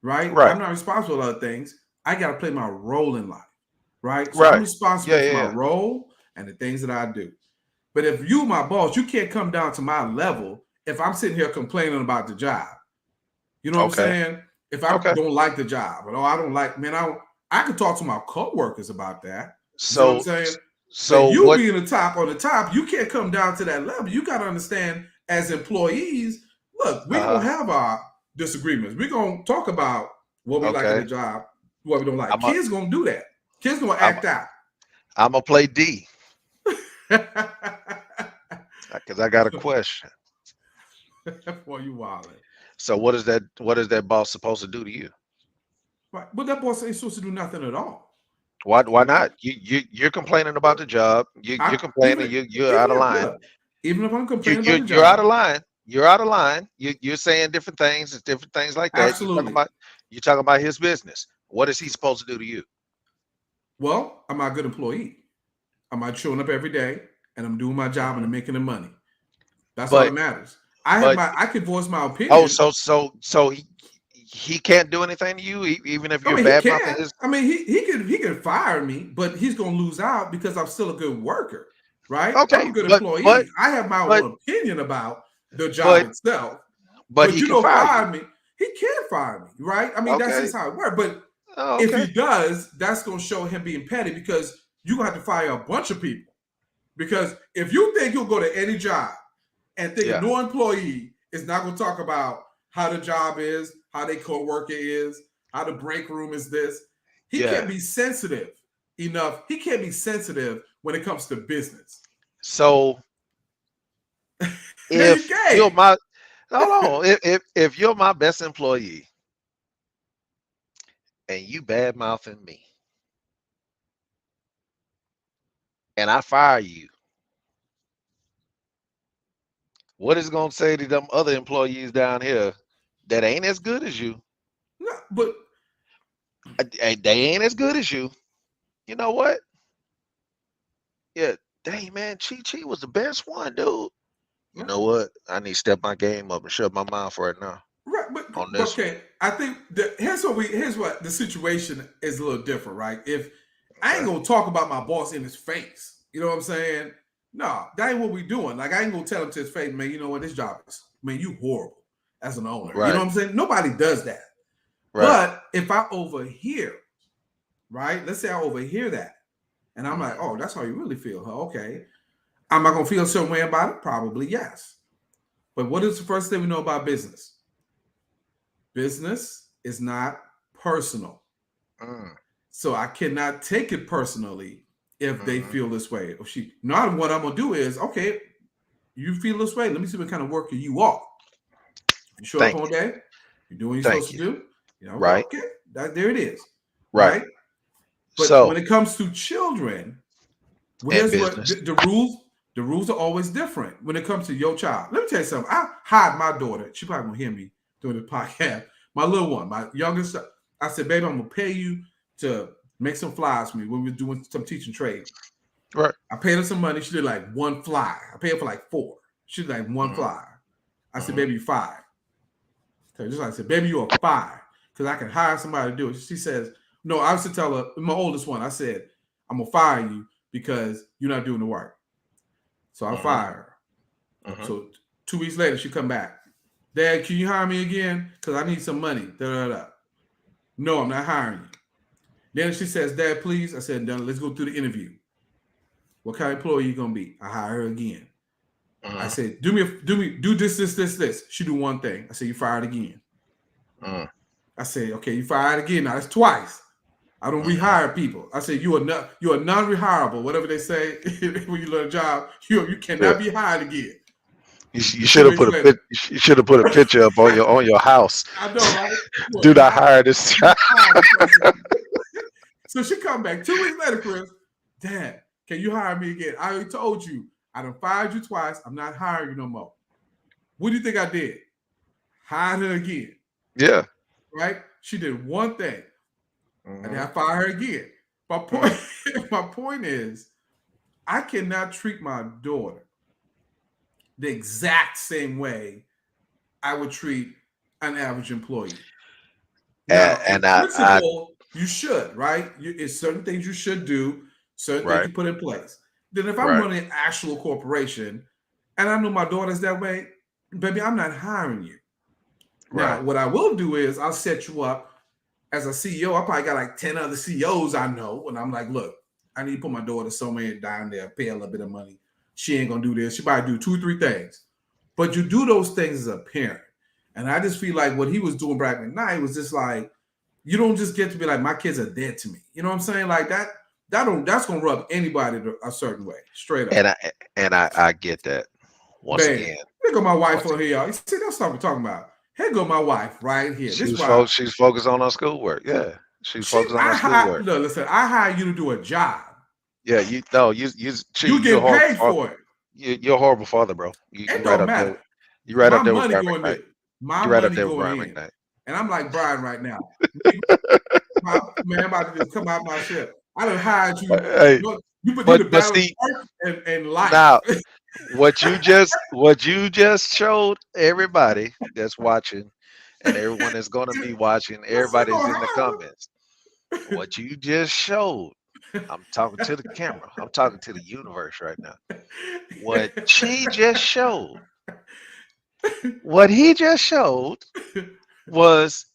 Speaker 1: right?
Speaker 2: Right,
Speaker 1: I'm not responsible for other things. I got to play my role in life, right? So I'm
Speaker 2: right. Yeah,
Speaker 1: responsible for
Speaker 2: yeah,
Speaker 1: my
Speaker 2: yeah.
Speaker 1: role and the things that I do. But if you my boss, you can't come down to my level if I'm sitting here complaining about the job. You know what I'm
Speaker 2: Okay,
Speaker 1: saying? If I
Speaker 2: okay.
Speaker 1: don't like the job, or I don't like, man, I could talk to my coworkers about that. You see what I'm
Speaker 2: So,
Speaker 1: saying? But
Speaker 2: so
Speaker 1: you
Speaker 2: what?
Speaker 1: being the top on the top, you can't come down to that level. You got to understand as employees, look, we're going
Speaker 2: Uh-huh.
Speaker 1: to have our disagreements. We're going to talk about what we like in the
Speaker 2: Okay.
Speaker 1: job, what we don't like.
Speaker 2: I'm a,
Speaker 1: Kids going to do that. Kids going to
Speaker 2: I'm,
Speaker 1: act out.
Speaker 2: I'm gonna play D because I got a question.
Speaker 1: Boy, you wildin'.
Speaker 2: So what is that? What is that boss supposed to do to you?
Speaker 1: Right. But that boss ain't supposed to do nothing at all.
Speaker 2: Why
Speaker 1: Okay.
Speaker 2: not? You're complaining about the job. You're
Speaker 1: I
Speaker 2: complaining.
Speaker 1: even
Speaker 2: You're out
Speaker 1: even
Speaker 2: of
Speaker 1: if
Speaker 2: line.
Speaker 1: look, even if I'm complaining about the
Speaker 2: You're out
Speaker 1: job,
Speaker 2: of line. You're out of line. You're saying different things. It's different things like that.
Speaker 1: absolutely.
Speaker 2: You're talking about his business. What is he supposed to do to you?
Speaker 1: Well, I'm a good employee. I'm out showing up every day and I'm doing my job and
Speaker 2: Hmm.
Speaker 1: I'm making the money. That's all that
Speaker 2: But
Speaker 1: matters.
Speaker 2: but
Speaker 1: I can voice my
Speaker 2: oh,
Speaker 1: opinion.
Speaker 2: so he can't do anything to you even if
Speaker 1: I
Speaker 2: you're
Speaker 1: mean, he
Speaker 2: bad mouthing
Speaker 1: can.
Speaker 2: his.
Speaker 1: I mean, he could fire me, but he's gonna lose out because I'm still a good worker, right? I'm
Speaker 2: Okay,
Speaker 1: a good
Speaker 2: but
Speaker 1: employee. I have my
Speaker 2: but
Speaker 1: own opinion about the job
Speaker 2: but
Speaker 1: itself.
Speaker 2: but
Speaker 1: But
Speaker 2: he
Speaker 1: you
Speaker 2: can
Speaker 1: don't
Speaker 2: fire you.
Speaker 1: fire me. He can't fire me, right? I mean, that's
Speaker 2: Okay.
Speaker 1: just how it works. But
Speaker 2: Oh,
Speaker 1: if
Speaker 2: okay.
Speaker 1: he does, that's gonna show him being petty because you're gonna have to fire a bunch of people. Because if you think you'll go to any job and think
Speaker 2: Yeah.
Speaker 1: no employee is not going to talk about how the job is, how their co-worker is, how the break room is this, he can't
Speaker 2: Yeah.
Speaker 1: be sensitive enough. He can't be sensitive when it comes to business.
Speaker 2: So
Speaker 1: You
Speaker 2: if you're
Speaker 1: can't.
Speaker 2: my hold on, if you're my best employee and you bad mouthing me and I fire you, what is it gonna say to them other employees down here that ain't as good as you?
Speaker 1: No, but
Speaker 2: They ain't as good as you. You know what? Yeah, dang man, Chi was the best one, dude. You
Speaker 1: Right.
Speaker 2: know what? I need to step my game up and shut my mouth right now
Speaker 1: Right,
Speaker 2: on
Speaker 1: but
Speaker 2: this one.
Speaker 1: okay. I think here's what the situation is a little different, right? If I ain't
Speaker 2: Okay.
Speaker 1: gonna talk about my boss in his face, you know what I'm saying? No, that ain't what we doing. Like I ain't gonna tell him to his face, man. You know what? This job is, man, you horrible as an owner. You know
Speaker 2: Right,
Speaker 1: what I'm saying? Nobody does that.
Speaker 2: right.
Speaker 1: But if I overhear, right? Let's say I overhear that, and I'm like,
Speaker 2: Mhm.
Speaker 1: oh, that's how you really feel, huh? Okay. Am I gonna feel some way about it? Probably yes. But what is the first thing we know about business? Business is not personal.
Speaker 2: Mm,
Speaker 1: So I cannot take it personally if they
Speaker 2: mhm.
Speaker 1: feel this way. Or she not what I'm gonna do is, okay, you feel this way. Let me see what kind of worker you are. You show up
Speaker 2: Thank
Speaker 1: on
Speaker 2: you,
Speaker 1: day, you're doing what you're supposed
Speaker 2: thank
Speaker 1: to
Speaker 2: you.
Speaker 1: do. You know,
Speaker 2: Right,
Speaker 1: okay, there it is.
Speaker 2: right.
Speaker 1: Right. But when
Speaker 2: So,
Speaker 1: it comes to children, well,
Speaker 2: in
Speaker 1: here's what
Speaker 2: business,
Speaker 1: the rules. The rules are always different when it comes to your child. Let me tell you something. I hide my daughter. She probably won't hear me doing the podcast. My little one, my youngest. I said, baby, I'm gonna pay you to make some flyers for me when we're doing some teaching trade.
Speaker 2: right.
Speaker 1: I paid her some money. She did like one fly. I paid her for like four. She did like one
Speaker 2: Mhm,
Speaker 1: fly. I said,
Speaker 2: mhm,
Speaker 1: baby, you five. So just like I said, baby, you are five. Because I can hire somebody to do it. She says, no, I used to tell her, my oldest one, I said, I'm gonna fire you because you're not doing the work. So I
Speaker 2: mhm,
Speaker 1: fired her.
Speaker 2: mhm,
Speaker 1: So 2 weeks later, she come back. Dad, can you hire me again? Because I need some money. Da, da, da. No, I'm not hiring you. Then she says, Dad, please. I said, no, let's go through the interview. What kind of employee you gonna be? I hire her again. I
Speaker 2: mhm,
Speaker 1: said, do this. She do one thing. I said, you fired again.
Speaker 2: mhm,
Speaker 1: I said, okay, you fired again. Now that's twice. I don't
Speaker 2: mhm.
Speaker 1: rehire people. I said, you're non-rehirable, whatever they say when you learn a job. You
Speaker 2: Yeah.
Speaker 1: cannot be hired again.
Speaker 2: You
Speaker 1: Two
Speaker 2: should have
Speaker 1: weeks
Speaker 2: put a
Speaker 1: later,
Speaker 2: pit. You should have put a picture up on your house.
Speaker 1: I know, right?
Speaker 2: Do
Speaker 1: Look,
Speaker 2: not hire this child.
Speaker 1: hire this person. So she come back 2 weeks later, Chris. Dad, can you hire me again? I already told you. I done fired you twice. I'm not hiring you no more. What do you think I did? Hired her again,
Speaker 2: Yeah.
Speaker 1: right? She did one thing, and then I
Speaker 2: Mhm,
Speaker 1: fired her again. My point,
Speaker 2: mhm.
Speaker 1: my point is, I cannot treat my daughter the exact same way I would treat an average employee.
Speaker 2: And,
Speaker 1: Now, in
Speaker 2: and I
Speaker 1: principle, you should, right? It's certain things you should do, certain things
Speaker 2: right,
Speaker 1: you put in place. Then, if I'm
Speaker 2: right,
Speaker 1: running an actual corporation and I know my daughter's that way, baby, I'm not hiring you.
Speaker 2: right.
Speaker 1: Now, what I will do is I'll set you up as a CEO. I probably got like 10 other CEOs I know. And I'm like, look, I need to put my daughter somewhere down there, pay a little bit of money. She ain't gonna do this. She probably do 2, 3 things. But you do those things as a parent. And I just feel like what he was doing back McKnight was just like, you don't just get to be like, my kids are dead to me. You know what I'm saying? Like that's gonna rub anybody a certain way, straight up.
Speaker 2: And I get that. Once
Speaker 1: Babe,
Speaker 2: again,
Speaker 1: here go my wife
Speaker 2: once
Speaker 1: on
Speaker 2: again,
Speaker 1: here, y'all. You see, that's what we're talking about. Here go my wife right here. This is why
Speaker 2: she's focused on her schoolwork. Yeah, she's focused on her schoolwork.
Speaker 1: look, listen, I hire you to do a job.
Speaker 2: Yeah, you no, you
Speaker 1: You
Speaker 2: you're a
Speaker 1: get
Speaker 2: horrible
Speaker 1: paid
Speaker 2: father.
Speaker 1: for it.
Speaker 2: You're a horrible father, bro. You
Speaker 1: It
Speaker 2: right
Speaker 1: don't
Speaker 2: up there.
Speaker 1: matter.
Speaker 2: You right
Speaker 1: My
Speaker 2: up there with
Speaker 1: money
Speaker 2: Brian
Speaker 1: going
Speaker 2: McKnight.
Speaker 1: to my
Speaker 2: You right up
Speaker 1: money
Speaker 2: there with
Speaker 1: going
Speaker 2: Brian
Speaker 1: in.
Speaker 2: McKnight.
Speaker 1: And I'm like Brian right now. Man, I'm about to just come out my ship. I done hired you.
Speaker 2: Hey,
Speaker 1: You the
Speaker 2: but
Speaker 1: balance
Speaker 2: see
Speaker 1: work and life.
Speaker 2: now what you just showed everybody that's watching, and everyone that's going to be watching,
Speaker 1: I still
Speaker 2: everybody's
Speaker 1: gonna
Speaker 2: in the comments. What you just showed, I'm talking to the camera. I'm talking to the universe right now. What she just showed, what he just showed was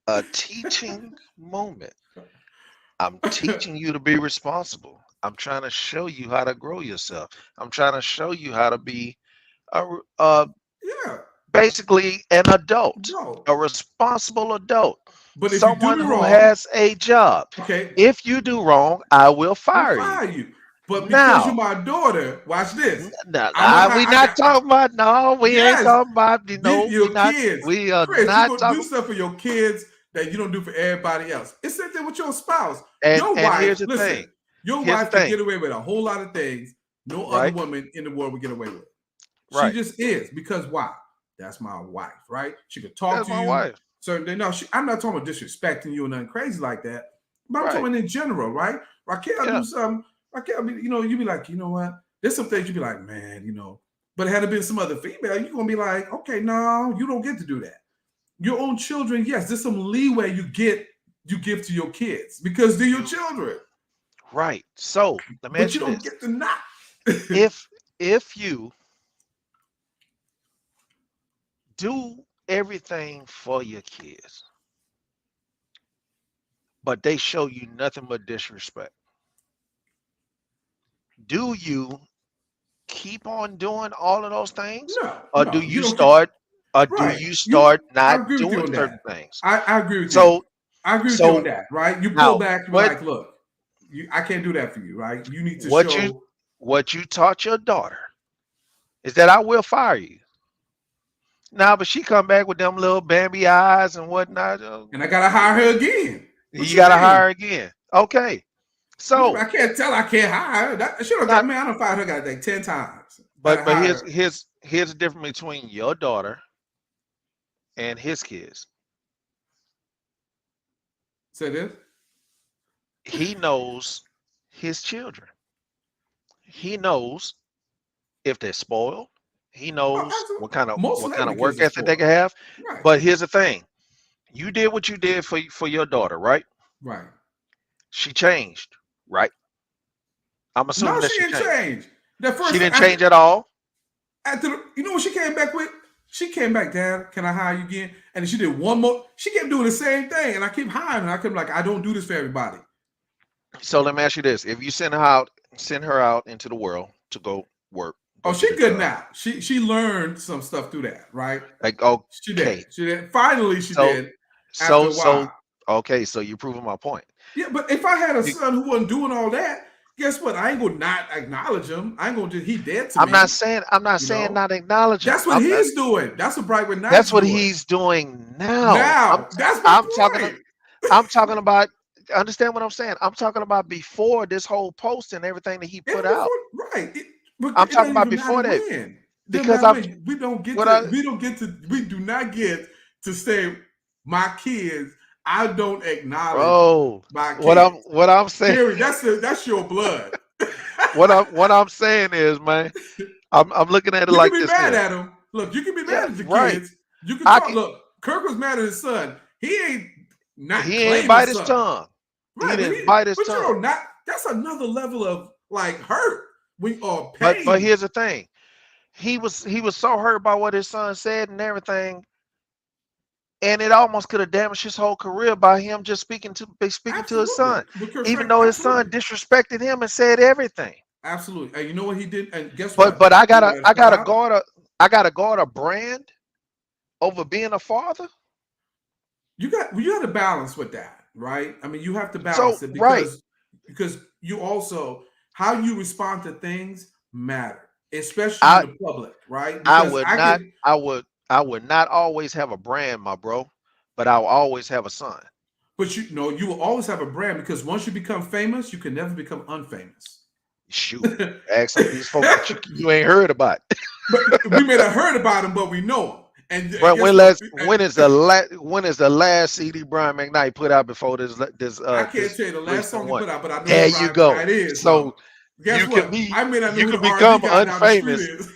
Speaker 2: a teaching moment. I'm teaching you to be responsible. I'm trying to show you how to grow yourself. I'm trying to show you how to be a
Speaker 1: Yeah,
Speaker 2: basically an adult,
Speaker 1: no.
Speaker 2: a responsible adult,
Speaker 1: But if you do
Speaker 2: someone
Speaker 1: me
Speaker 2: who
Speaker 1: wrong,
Speaker 2: has a job.
Speaker 1: okay,
Speaker 2: If you do wrong, I will
Speaker 1: I'm
Speaker 2: fire you.
Speaker 1: fire you. But because you're
Speaker 2: Now,
Speaker 1: my daughter, watch this. I'm a
Speaker 2: nah, we
Speaker 1: high.
Speaker 2: not talking about no, we ain't
Speaker 1: Yes,
Speaker 2: talking about we
Speaker 1: your
Speaker 2: not
Speaker 1: kids,
Speaker 2: we are
Speaker 1: Chris. You're
Speaker 2: not
Speaker 1: gonna do
Speaker 2: talking.
Speaker 1: stuff for your kids that you don't do for everybody else. It's same thing with your spouse. Your
Speaker 2: And
Speaker 1: wife,
Speaker 2: here's the
Speaker 1: listen.
Speaker 2: thing.
Speaker 1: Your
Speaker 2: Here's the
Speaker 1: wife can
Speaker 2: thing.
Speaker 1: get away with a whole lot of things no other
Speaker 2: Right,
Speaker 1: woman in the world would get away with. She
Speaker 2: right.
Speaker 1: just is because why? That's my wife, right? She could talk
Speaker 2: That's
Speaker 1: to
Speaker 2: my
Speaker 1: you
Speaker 2: wife.
Speaker 1: certain things. No, I'm not talking about disrespecting you or nothing crazy like that. But I'm
Speaker 2: Right.
Speaker 1: talking in general, right? Raquel do
Speaker 2: Yeah.
Speaker 1: something. I mean, you be like, you know what? There's some things you be like, man, But had it been some other female, you're gonna be like, okay, no, you don't get to do that. Your own children, yes, there's some leeway you give to your kids because they're your children.
Speaker 2: Right. So let me
Speaker 1: But
Speaker 2: ask
Speaker 1: you
Speaker 2: you
Speaker 1: don't
Speaker 2: this:
Speaker 1: get to not.
Speaker 2: if you do everything for your kids, but they show you nothing but disrespect, do you keep on doing all of those things, or do
Speaker 1: No, you
Speaker 2: you
Speaker 1: don't get
Speaker 2: start,
Speaker 1: right. I
Speaker 2: not
Speaker 1: agree with you
Speaker 2: doing
Speaker 1: on
Speaker 2: certain
Speaker 1: that.
Speaker 2: things?
Speaker 1: I agree with you.
Speaker 2: So
Speaker 1: I agree with you on
Speaker 2: so
Speaker 1: that, right? You pull
Speaker 2: now
Speaker 1: back, you're
Speaker 2: what
Speaker 1: like, look, I can't do that for you, right? You need to
Speaker 2: what you
Speaker 1: show.
Speaker 2: what you taught your daughter is that I will fire you. Now, but she come back with them little Bambi eyes and whatnot.
Speaker 1: And I gotta hire her again. What
Speaker 2: You
Speaker 1: you
Speaker 2: gotta hire
Speaker 1: mean?
Speaker 2: her again. Okay.
Speaker 1: What you mean?
Speaker 2: So
Speaker 1: I can't tell her I can't hire her. That should have got
Speaker 2: not
Speaker 1: man, I done fired her got like 10 times. I
Speaker 2: but
Speaker 1: done hired
Speaker 2: here's
Speaker 1: her.
Speaker 2: here's the difference between your daughter and his kids.
Speaker 1: Say this.
Speaker 2: He knows his children. He knows if they're spoiled. He
Speaker 1: Oh,
Speaker 2: knows
Speaker 1: absolutely. Most
Speaker 2: what kind
Speaker 1: celebrity
Speaker 2: of
Speaker 1: kids
Speaker 2: work
Speaker 1: are
Speaker 2: ethic they
Speaker 1: spoiled.
Speaker 2: can have.
Speaker 1: Right.
Speaker 2: But here's the thing: you did what you did for your daughter, right?
Speaker 1: Right.
Speaker 2: She changed, right? I'm
Speaker 1: No,
Speaker 2: assuming that
Speaker 1: she
Speaker 2: she
Speaker 1: didn't
Speaker 2: changed.
Speaker 1: change. That
Speaker 2: She
Speaker 1: first
Speaker 2: didn't change at all.
Speaker 1: after you know what she came back with? She came back, Dad, can I hire you again? And then she did one more. She kept doing the same thing. And I kept hiring her. I kept like, I don't do this for everybody.
Speaker 2: So let me ask you this: if you send her out into the world to go work,
Speaker 1: Oh,
Speaker 2: go get
Speaker 1: she
Speaker 2: a
Speaker 1: good
Speaker 2: job,
Speaker 1: now. She learned some stuff through that, right?
Speaker 2: like
Speaker 1: She
Speaker 2: okay,
Speaker 1: did. She did. Finally, she
Speaker 2: so
Speaker 1: did after
Speaker 2: so
Speaker 1: a while.
Speaker 2: so okay, so you're proving my point.
Speaker 1: Yeah, but if I had a
Speaker 2: You-
Speaker 1: son who wasn't doing all that, guess what? I ain't gonna not acknowledge him. I ain't gonna just he dead to me.
Speaker 2: I'm not
Speaker 1: You
Speaker 2: saying
Speaker 1: know,
Speaker 2: not acknowledge him.
Speaker 1: that's what he's doing. That's what Brightwood
Speaker 2: That's
Speaker 1: Knight's
Speaker 2: what
Speaker 1: doing.
Speaker 2: he's doing now.
Speaker 1: Now, that's my
Speaker 2: I'm talking
Speaker 1: point.
Speaker 2: I'm talking about, understand what I'm saying? I'm talking about before this whole post and everything that he
Speaker 1: Even
Speaker 2: put out.
Speaker 1: before, right? But
Speaker 2: I'm
Speaker 1: it
Speaker 2: talking
Speaker 1: doesn't
Speaker 2: about
Speaker 1: even matter
Speaker 2: before that
Speaker 1: when. It doesn't
Speaker 2: because
Speaker 1: matter
Speaker 2: I'm
Speaker 1: when. We don't get
Speaker 2: what
Speaker 1: to.
Speaker 2: I
Speaker 1: We don't get to. We do not get to say my kids. I don't acknowledge
Speaker 2: bro,
Speaker 1: my kids.
Speaker 2: what I'm saying
Speaker 1: Gary, that's your blood.
Speaker 2: what I'm saying is, man, I'm looking at it
Speaker 1: You can
Speaker 2: like
Speaker 1: be
Speaker 2: this
Speaker 1: mad
Speaker 2: here.
Speaker 1: at him. Look, you can be
Speaker 2: Yeah,
Speaker 1: mad at your
Speaker 2: right.
Speaker 1: kids. You can
Speaker 2: I
Speaker 1: talk.
Speaker 2: can
Speaker 1: Look, Kirk was mad at his son. He ain't not
Speaker 2: he ain't
Speaker 1: claiming
Speaker 2: bite his
Speaker 1: son.
Speaker 2: tongue. He
Speaker 1: Right,
Speaker 2: didn't bite his
Speaker 1: but you
Speaker 2: tongue.
Speaker 1: know, not that's another level of like hurt when or
Speaker 2: But
Speaker 1: pain.
Speaker 2: here's the thing. He was so hurt by what his son said and everything, and it almost could have damaged his whole career by him just speaking to his
Speaker 1: Absolutely.
Speaker 2: son,
Speaker 1: But Kirk
Speaker 2: even
Speaker 1: Frank,
Speaker 2: though his son
Speaker 1: absolutely.
Speaker 2: disrespected him and said everything.
Speaker 1: Absolutely. And you know what he did? And guess
Speaker 2: But
Speaker 1: what? You know, as
Speaker 2: I gotta
Speaker 1: father,
Speaker 2: guard a I gotta guard a brand over being a father.
Speaker 1: you got to balance with that, right? I mean, you have to
Speaker 2: So
Speaker 1: balance it
Speaker 2: right,
Speaker 1: because you also how you respond to things matter, especially in
Speaker 2: I
Speaker 1: the public, right?
Speaker 2: I
Speaker 1: Because
Speaker 2: would
Speaker 1: I
Speaker 2: not
Speaker 1: can,
Speaker 2: I would not always have a brand, my bro, but I'll always have a son.
Speaker 1: but you know, you will always have a brand because once you become famous, you can never become unfamous.
Speaker 2: Shoot, ask some of these folks that you ain't heard about.
Speaker 1: But we may have heard about him, but we know him. And
Speaker 2: But
Speaker 1: guess what?
Speaker 2: when is the last CD Brian McKnight put out before
Speaker 1: I can't
Speaker 2: this
Speaker 1: tell you the last
Speaker 2: recent
Speaker 1: song he
Speaker 2: one?
Speaker 1: put out, but I know who
Speaker 2: There you
Speaker 1: Brian
Speaker 2: go.
Speaker 1: McKnight is,
Speaker 2: So
Speaker 1: though. Guess what? I may not know
Speaker 2: you
Speaker 1: who
Speaker 2: can
Speaker 1: the R&B
Speaker 2: become
Speaker 1: guy down the street
Speaker 2: unfamous.
Speaker 1: is.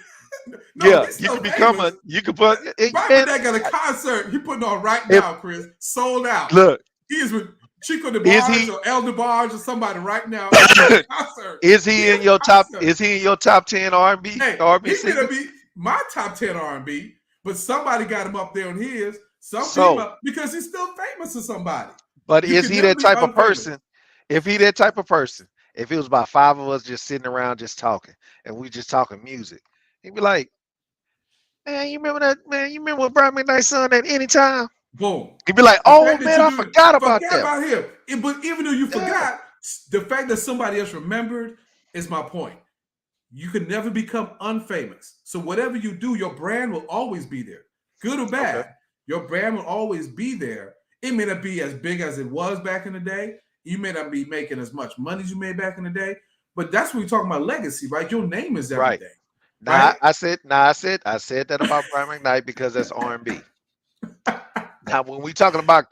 Speaker 1: No,
Speaker 2: Yeah,
Speaker 1: he's
Speaker 2: you
Speaker 1: still
Speaker 2: can become
Speaker 1: famous.
Speaker 2: you can put
Speaker 1: Brian
Speaker 2: man.
Speaker 1: McKnight got a concert he putting on right
Speaker 2: If
Speaker 1: now, Chris. Sold out.
Speaker 2: look,
Speaker 1: He is with Chico
Speaker 2: is
Speaker 1: DeBarge
Speaker 2: he
Speaker 1: or El DeBarge or somebody right now. He has a concert. He has a concert.
Speaker 2: is he in your top 10
Speaker 1: Hey,
Speaker 2: R&B
Speaker 1: he may not
Speaker 2: singers?
Speaker 1: be my top 10 R&B, but somebody got him up there on his. Some
Speaker 2: So,
Speaker 1: female because he's still famous to somebody.
Speaker 2: but
Speaker 1: You
Speaker 2: is
Speaker 1: can
Speaker 2: he
Speaker 1: never
Speaker 2: that
Speaker 1: be
Speaker 2: type of
Speaker 1: unfamous.
Speaker 2: person? If he that type of person, if it was about five of us just sitting around just talking and we just talking music, he'd be like, man, you remember that man? You remember what Brian McKnight's son at any time?
Speaker 1: Boom.
Speaker 2: He'd be like,
Speaker 1: The
Speaker 2: oh
Speaker 1: fact that
Speaker 2: man,
Speaker 1: you
Speaker 2: I
Speaker 1: do
Speaker 2: forgot about
Speaker 1: forget
Speaker 2: them.
Speaker 1: about him. But even though you
Speaker 2: Yeah.
Speaker 1: forgot, the fact that somebody else remembered is my point. You can never become unfamous. So whatever you do, your brand will always be there. Good or
Speaker 2: Okay.
Speaker 1: bad, your brand will always be there. It may not be as big as it was back in the day. You may not be making as much money as you made back in the day. But that's what we're talking about legacy, right? Your name is
Speaker 2: Right.
Speaker 1: everything, right?
Speaker 2: I said that about Brian McKnight because that's R&B. Now, when we talking about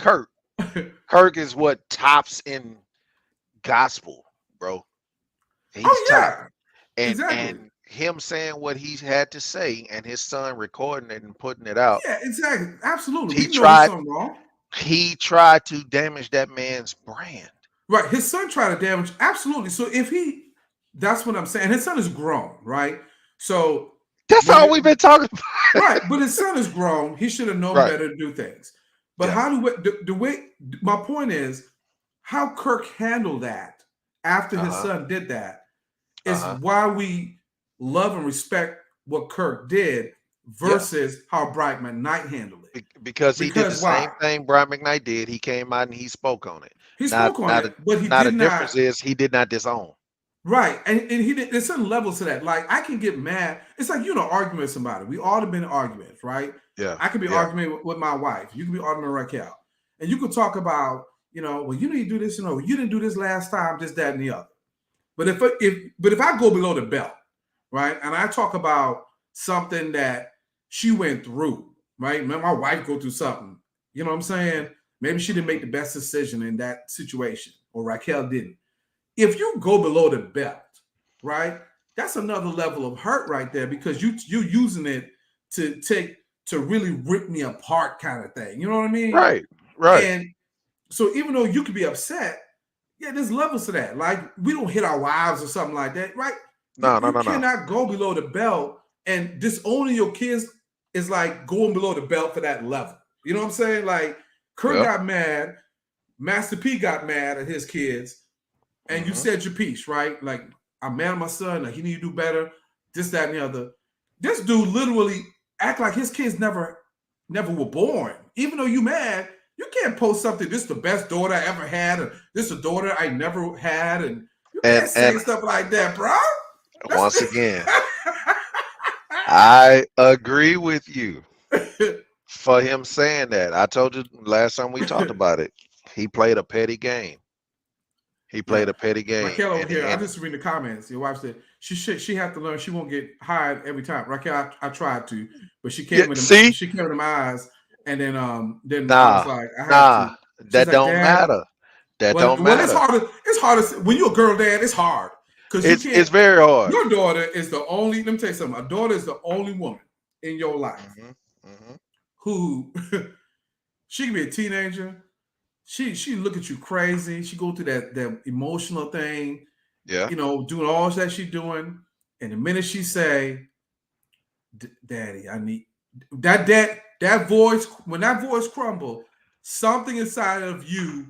Speaker 2: Kirk is what tops in gospel, bro. He's
Speaker 1: Oh
Speaker 2: top.
Speaker 1: yeah, exactly.
Speaker 2: And him saying what he had to say and his son recording it and putting it out.
Speaker 1: Yeah, exactly. Absolutely.
Speaker 2: He
Speaker 1: We know his
Speaker 2: tried
Speaker 1: son wrong.
Speaker 2: he tried to damage that man's brand.
Speaker 1: Right. His son tried to damage. Absolutely. So if he, that's what I'm saying. His son is grown, right? So
Speaker 2: That's
Speaker 1: when
Speaker 2: all
Speaker 1: it,
Speaker 2: we've been talking about.
Speaker 1: right, but his son is grown. He should have known
Speaker 2: Right.
Speaker 1: better to do things. But
Speaker 2: Yeah.
Speaker 1: how do we, the way, my point is how Kirk handled that after his son did that is why we love and respect what Kirk did versus how Brian McKnight handled it.
Speaker 2: Because he did the
Speaker 1: Because why?
Speaker 2: same thing Brian McKnight did. He came out and he spoke on it.
Speaker 1: He spoke on it, but he
Speaker 2: Not
Speaker 1: did
Speaker 2: a
Speaker 1: not.
Speaker 2: difference is he did not disown.
Speaker 1: Right. And he did, there's certain levels to that. Like I can get mad. It's like, arguing with somebody. We all have been in arguments, right?
Speaker 2: Yeah.
Speaker 1: I could be arguing with my wife. You could be arguing with Raquel. And you could talk about, well, you need to do this, you didn't do this last time, this, that, and the other. But if I go below the belt, right, and I talk about something that she went through, right? My wife go through something, you know what I'm saying? Maybe she didn't make the best decision in that situation, or Raquel didn't. If you go below the belt, right, that's another level of hurt right there because you're using it to really rip me apart kind of thing. You know what I mean?
Speaker 2: Right.
Speaker 1: And so even though you could be upset, yeah, there's levels to that. Like we don't hit our wives or something like that, right?
Speaker 2: No.
Speaker 1: You cannot go below the belt, and disowning your kids is like going below the belt for that level. You know what I'm saying? Like Kurt got mad, Master P got mad at his kids. And you said your piece, right? Like, I'm mad at my son. Like, he need to do better. This, that, and the other. This dude literally act like his kids never were born. Even though you mad, you can't post something. This is the best daughter I ever had, or this is a daughter I never had, and you can't say stuff like that, bro.
Speaker 2: Once again, I agree with you for him saying that. I told you last time we talked about it. He played a petty game. He played a petty game.
Speaker 1: Raquel over here, I just read the comments. Your wife said she had to learn she won't get hired every time. Raquel, I tried to, but she came with them. She came with them eyes, and then I was like, I have to.
Speaker 2: That don't matter. That don't matter.
Speaker 1: It's harder when you're a girl dad. It's hard because
Speaker 2: it's very hard.
Speaker 1: Your daughter is the only. Let me tell you something. A daughter is the only woman in your life who she can be a teenager. She look at you crazy. She go through that emotional thing.
Speaker 2: Yeah.
Speaker 1: Doing all that she's doing. And the minute she say, Daddy, I need that voice, when that voice crumble, something inside of you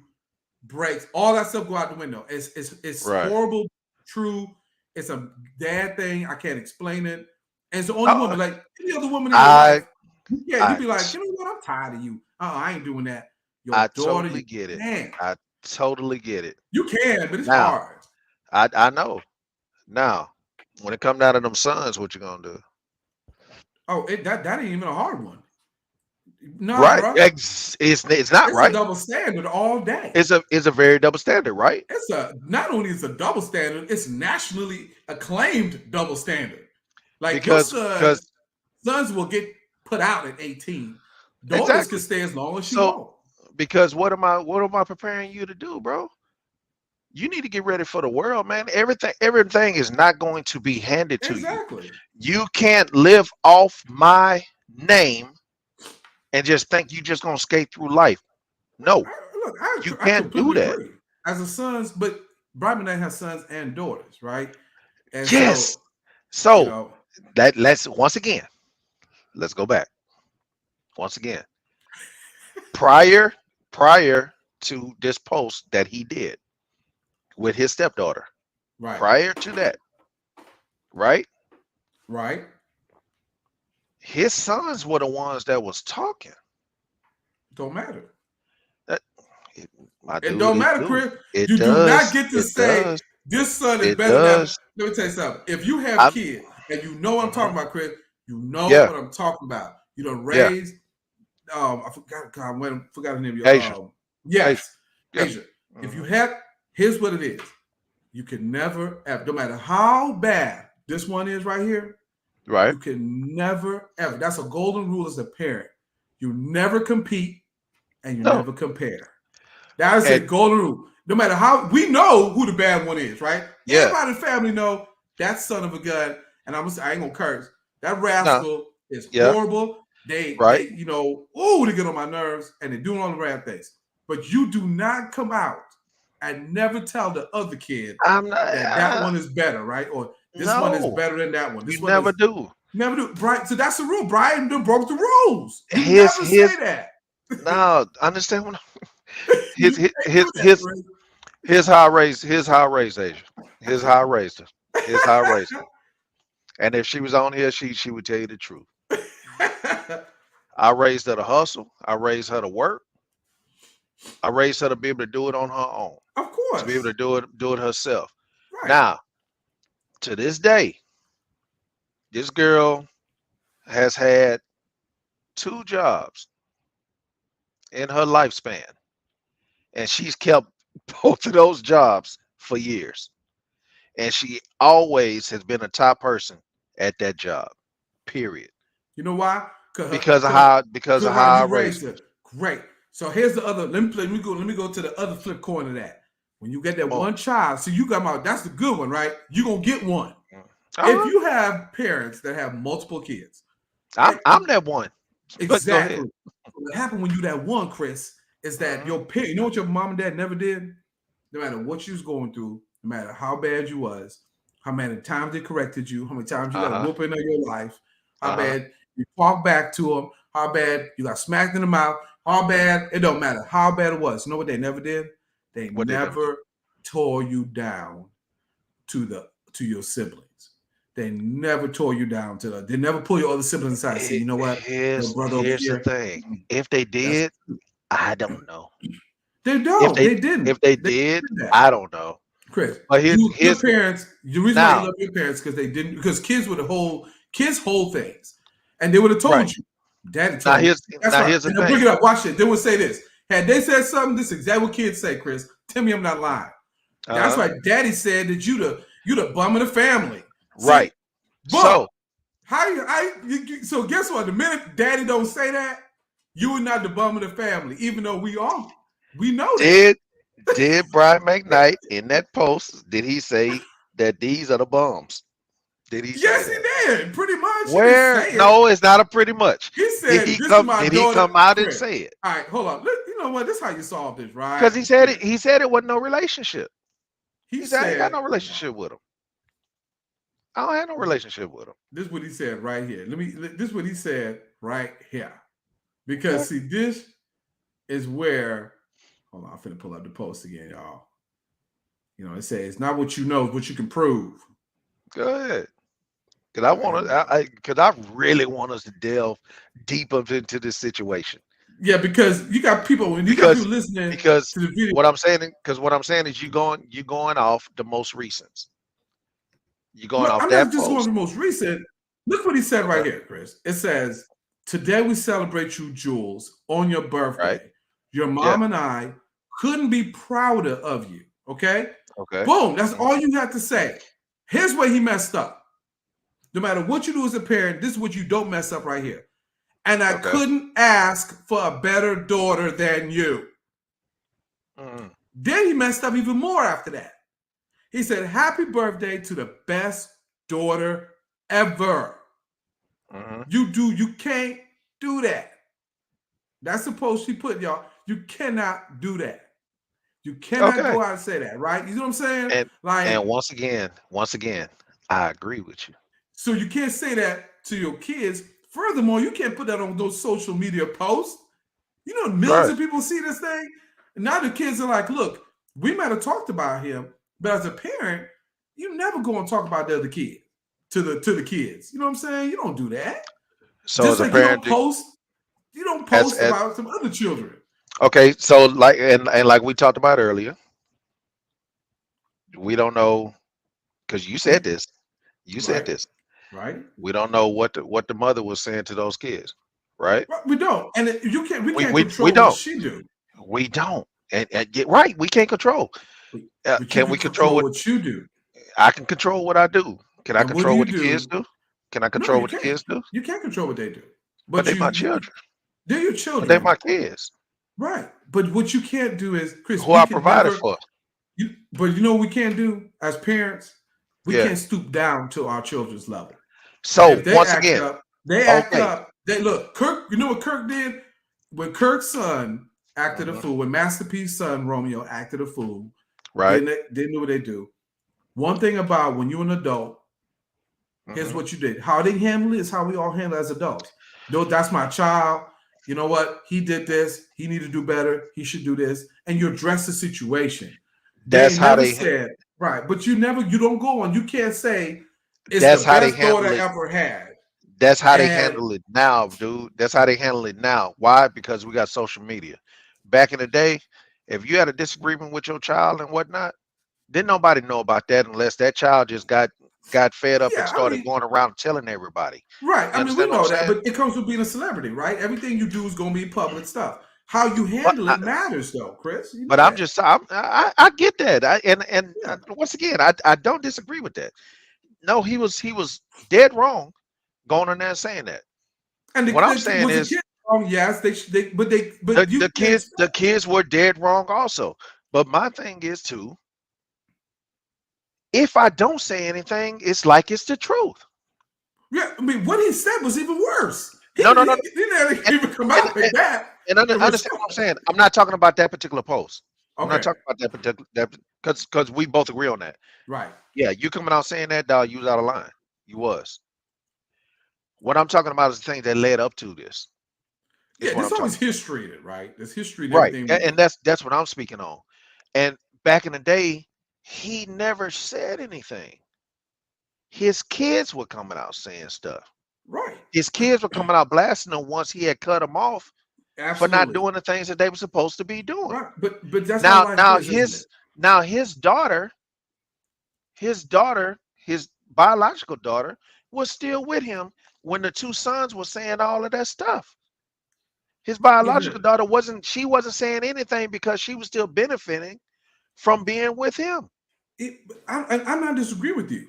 Speaker 1: breaks. All that stuff go out the window. It's horrible, true. It's a dad thing. I can't explain it. And it's the only woman, like any other woman in your life. Yeah, you'd be like, you know what? I'm tired of you. I ain't doing that.
Speaker 2: I totally get it. I totally get it.
Speaker 1: You can, but it's hard.
Speaker 2: I know. Now, when it comes down to them sons, what you gonna do?
Speaker 1: Oh, that ain't even a hard one. No,
Speaker 2: right?
Speaker 1: Bro.
Speaker 2: It's not right.
Speaker 1: It's a double standard all day.
Speaker 2: It's a very double standard, right?
Speaker 1: Not only is a double standard, it's nationally acclaimed double standard. Like
Speaker 2: because
Speaker 1: sons will get put out at 18. Daughters can stay as long as she wants.
Speaker 2: Because what am I preparing you to do, bro? You need to get ready for the world, man. Everything is not going to be handed to you. You can't live off my name and just think you just gonna skate through life. No, you can't do that.
Speaker 1: Agree. As a sons, but Brian McKnight has sons and daughters, right? And
Speaker 2: yes. So let's go back. Once again, prior to this post that he did with his stepdaughter,
Speaker 1: right?
Speaker 2: Prior to that, right? His sons were the ones that was talking.
Speaker 1: Don't matter.
Speaker 2: It
Speaker 1: don't matter, Chris. You do not get to say this son is better than. Let me tell you something. If you have kids and you know what I'm talking about, Chris, you know what I'm talking about. You don't raise. I forgot her name.
Speaker 2: Asia.
Speaker 1: Yes, Asia. If you have, here's what it is. You can never, ever, no matter how bad this one is right here,
Speaker 2: right?
Speaker 1: You can never, ever. That's a golden rule as a parent. You never compete and you never compare. That is a golden rule. No matter how we know who the bad one is, right?
Speaker 2: Yeah.
Speaker 1: Everybody in the family know that son of a gun, and I ain't gonna curse. That
Speaker 2: No.
Speaker 1: rascal is
Speaker 2: Yeah.
Speaker 1: horrible. They
Speaker 2: Right.
Speaker 1: they get on my nerves, and they doing all the bad things. But you do not come out and never tell the other kid
Speaker 2: I'm not.
Speaker 1: that one is better, right? Or this one is
Speaker 2: No.
Speaker 1: better than that one. This
Speaker 2: You
Speaker 1: one
Speaker 2: never
Speaker 1: is
Speaker 2: do.
Speaker 1: never do. Brian, so that's the rule. Brian done broke the rules. You
Speaker 2: His
Speaker 1: never say that.
Speaker 2: no. Understand what?
Speaker 1: You
Speaker 2: His
Speaker 1: can't
Speaker 2: his
Speaker 1: do that,
Speaker 2: his
Speaker 1: Chris.
Speaker 2: his how I raised Asia. His how I raised her. His how I raised her. And if she was on here, she would tell you the truth. I raised her to hustle. I raised her to work. I raised her to be able to do it on her own.
Speaker 1: Of
Speaker 2: To be able
Speaker 1: course.
Speaker 2: to do it herself.
Speaker 1: Right.
Speaker 2: Now, to this day, this girl has had 2 jobs in her lifespan, and she's kept both of those jobs for years. And she always has been a top person at that job. Period.
Speaker 1: You know why?
Speaker 2: Because of how I
Speaker 1: You
Speaker 2: raised
Speaker 1: raised
Speaker 2: her.
Speaker 1: her. Great. So here's the other. Let me go to the other flip coin of that. When you get that
Speaker 2: Oh.
Speaker 1: one child, so you got that's the good one, right? You're gonna get one.
Speaker 2: Uh-huh.
Speaker 1: If you have parents that have multiple kids,
Speaker 2: I'm that one.
Speaker 1: exactly. What happened when you that one, Chris, is that your parent, you know what your mom and dad never did? No matter what you was going through, no matter how bad you was, how many times they corrected you, how many times you got a whooping in your life, how bad you talk back to them, how bad you got smacked in the mouth, how bad, it don't matter how bad it was. You know what they never did? They never tore you down to your siblings. They never tore you down they never pull your other siblings aside and say, you know what?
Speaker 2: Here's the thing. If they did, I don't know.
Speaker 1: They don't. They didn't.
Speaker 2: If they did, I don't know.
Speaker 1: Chris,
Speaker 2: but
Speaker 1: your parents, the reason why you love your parents because kids would hold things. And they would have told you. Daddy told me.
Speaker 2: Here's the thing.
Speaker 1: Bring it up. Watch it. They would say this. Had they said something, this is exactly what kids say, Chris. Tell me I'm not lying. That's why Daddy said that you the bum of the family.
Speaker 2: Right.
Speaker 1: But so guess what? The minute Daddy don't say that, you are not the bum of the family, even though we are. We know that.
Speaker 2: Did Brian McKnight in that post, did he say that these are the bums? Did he say
Speaker 1: Yes, he did. Pretty much.
Speaker 2: Where? No, it's not a pretty much.
Speaker 1: He said,
Speaker 2: did he come out and say it?
Speaker 1: All right, hold on. You know what? This is how you solve this, right?
Speaker 2: Because he said it wasn't no relationship.
Speaker 1: He
Speaker 2: said, I ain't got
Speaker 1: said,
Speaker 2: no relationship with him. I don't have no relationship with him.
Speaker 1: This is what he said right here. This is what he said right here. Because see, this is where, hold on, I'm finna pull up the post again, y'all. You know, it says it's not what you know, it's what you can prove.
Speaker 2: Go ahead. Because I really want us to delve deeper into this situation.
Speaker 1: Yeah, because you got people got people listening to the video.
Speaker 2: What I'm saying is you going off the most recent. You're going off
Speaker 1: I'm
Speaker 2: that
Speaker 1: not just
Speaker 2: post.
Speaker 1: going to the most recent. Look what he said right here, Chris. It says, "Today we celebrate you, Jules, on your birthday.
Speaker 2: Right.
Speaker 1: Your mom and I couldn't be prouder of you." Okay?
Speaker 2: Okay.
Speaker 1: Boom. That's all you have to say. Here's where he messed up. No matter what you do as a parent, this is what you don't mess up right here. And I couldn't ask for a better daughter than you.
Speaker 2: Mm-hmm.
Speaker 1: Then he messed up even more after that. He said, "Happy birthday to the best daughter ever."
Speaker 2: Mm-hmm.
Speaker 1: You can't do that. That's the post she put, y'all. You cannot do that. You cannot go out and say that, right? You know what I'm saying?
Speaker 2: And once again, I agree with you.
Speaker 1: So you can't say that to your kids. Furthermore, you can't put that on those social media posts. You know, millions of people see this thing. And now the kids are like, look, we might have talked about him, but as a parent, you never go and talk about the other kid to the kids. You know what I'm saying? You don't do that.
Speaker 2: So
Speaker 1: just
Speaker 2: as
Speaker 1: like
Speaker 2: a parent,
Speaker 1: you don't post about some other children.
Speaker 2: Okay, so like and like we talked about earlier, we don't know because you said this. You said this.
Speaker 1: Right.
Speaker 2: We don't know what the mother was saying to those kids, right?
Speaker 1: We don't, and we can't control what she do.
Speaker 2: We don't, and get right. We can't control. Can we control
Speaker 1: what you do?
Speaker 2: I can control what I do. Can I control what the kids do? Can I control what the kids do?
Speaker 1: You can't control what they do.
Speaker 2: But they're my children.
Speaker 1: They're your children.
Speaker 2: But they're my kids.
Speaker 1: Right. But what you can't do is, Chris,
Speaker 2: who I provided for.
Speaker 1: But you know what we can't do as parents? We
Speaker 2: Yeah.
Speaker 1: can't stoop down to our children's level.
Speaker 2: So
Speaker 1: If they
Speaker 2: once
Speaker 1: act
Speaker 2: again,
Speaker 1: up, they act
Speaker 2: okay.
Speaker 1: up. They look, Kirk, you know what Kirk did? When Kirk's son acted a
Speaker 2: Mhm.
Speaker 1: fool, when Masterpiece's son Romeo acted a fool,
Speaker 2: Right.
Speaker 1: they knew what they do. One thing about when you're an adult, here's
Speaker 2: Mhm.
Speaker 1: what you did. How they handle it is how we all handle it as adults. No, that's my child. You know what? He did this. He need to do better. He should do this. And you address the situation. They
Speaker 2: That's how
Speaker 1: never
Speaker 2: they
Speaker 1: said, right, but you don't go on. You can't say it's the
Speaker 2: that's how they
Speaker 1: best daughter
Speaker 2: handle
Speaker 1: I
Speaker 2: it.
Speaker 1: ever had.
Speaker 2: That's how they
Speaker 1: And
Speaker 2: handle it now, dude. That's how they handle it now. Why? Because we got social media. Back in the day, if you had a disagreement with your child and whatnot, didn't nobody know about that unless that child just got fed up and
Speaker 1: yeah, I
Speaker 2: started
Speaker 1: mean,
Speaker 2: going around telling everybody.
Speaker 1: right.
Speaker 2: You
Speaker 1: I mean, we
Speaker 2: understand what I'm
Speaker 1: know that,
Speaker 2: saying?
Speaker 1: but it comes with being a celebrity, right? Everything you do is going to be public stuff. How you
Speaker 2: But
Speaker 1: handle it matters, though, Chris. You
Speaker 2: but
Speaker 1: know
Speaker 2: I'm
Speaker 1: that.
Speaker 2: just I get that. And
Speaker 1: Yeah.
Speaker 2: once again, I don't disagree with that. No, he was dead wrong going on there and saying that.
Speaker 1: And
Speaker 2: What I'm saying
Speaker 1: was the
Speaker 2: is
Speaker 1: kid wrong? Yes, but you can't.
Speaker 2: the kids were dead wrong also. But my thing is too, if I don't say anything, it's like it's the truth.
Speaker 1: Yeah, I mean, what he said was even worse.
Speaker 2: No, no, no,
Speaker 1: He didn't
Speaker 2: and
Speaker 1: even come
Speaker 2: and,
Speaker 1: out like
Speaker 2: and,
Speaker 1: that
Speaker 2: and
Speaker 1: in
Speaker 2: understand what I'm
Speaker 1: response.
Speaker 2: saying. I'm not talking about that particular post. I'm not
Speaker 1: Okay,
Speaker 2: talking about that particular that because we both agree on that.
Speaker 1: right.
Speaker 2: Yeah, you coming out saying that, dog, you was out of line. You was. What I'm talking about is the thing that led up to this. Is
Speaker 1: Yeah,
Speaker 2: what
Speaker 1: there's
Speaker 2: I'm
Speaker 1: always
Speaker 2: talking about.
Speaker 1: history in it, right? There's history in
Speaker 2: Right.
Speaker 1: everything we
Speaker 2: And
Speaker 1: do.
Speaker 2: that's what I'm speaking on. And back in the day, he never said anything. His kids were coming out saying stuff.
Speaker 1: Right.
Speaker 2: His kids were coming out blasting him once he had cut them off for not
Speaker 1: Absolutely.
Speaker 2: doing the things that they were supposed to be doing.
Speaker 1: Right. But that's how
Speaker 2: Now,
Speaker 1: life
Speaker 2: now
Speaker 1: is, isn't it?
Speaker 2: his now his biological daughter, was still with him when the two sons were saying all of that stuff. His
Speaker 1: Yeah,
Speaker 2: biological
Speaker 1: but
Speaker 2: daughter wasn't saying anything because she was still benefiting from being with him.
Speaker 1: I'm not disagree with you.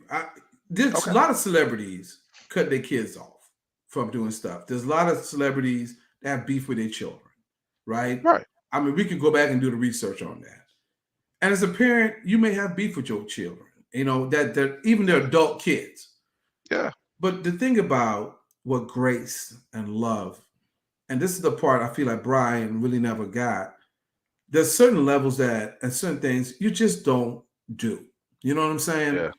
Speaker 1: There's a
Speaker 2: Okay.
Speaker 1: lot of celebrities cut their kids off from doing stuff. There's a lot of celebrities that have beef with their children, right?
Speaker 2: Right.
Speaker 1: I mean, we can go back and do the research on that. And as a parent, you may have beef with your children, you know, that they're even their adult kids.
Speaker 2: Yeah.
Speaker 1: But the thing about what grace and love, and this is the part I feel like Brian really never got, there's certain levels that and certain things you just don't do. You know what I'm saying?
Speaker 2: Yeah.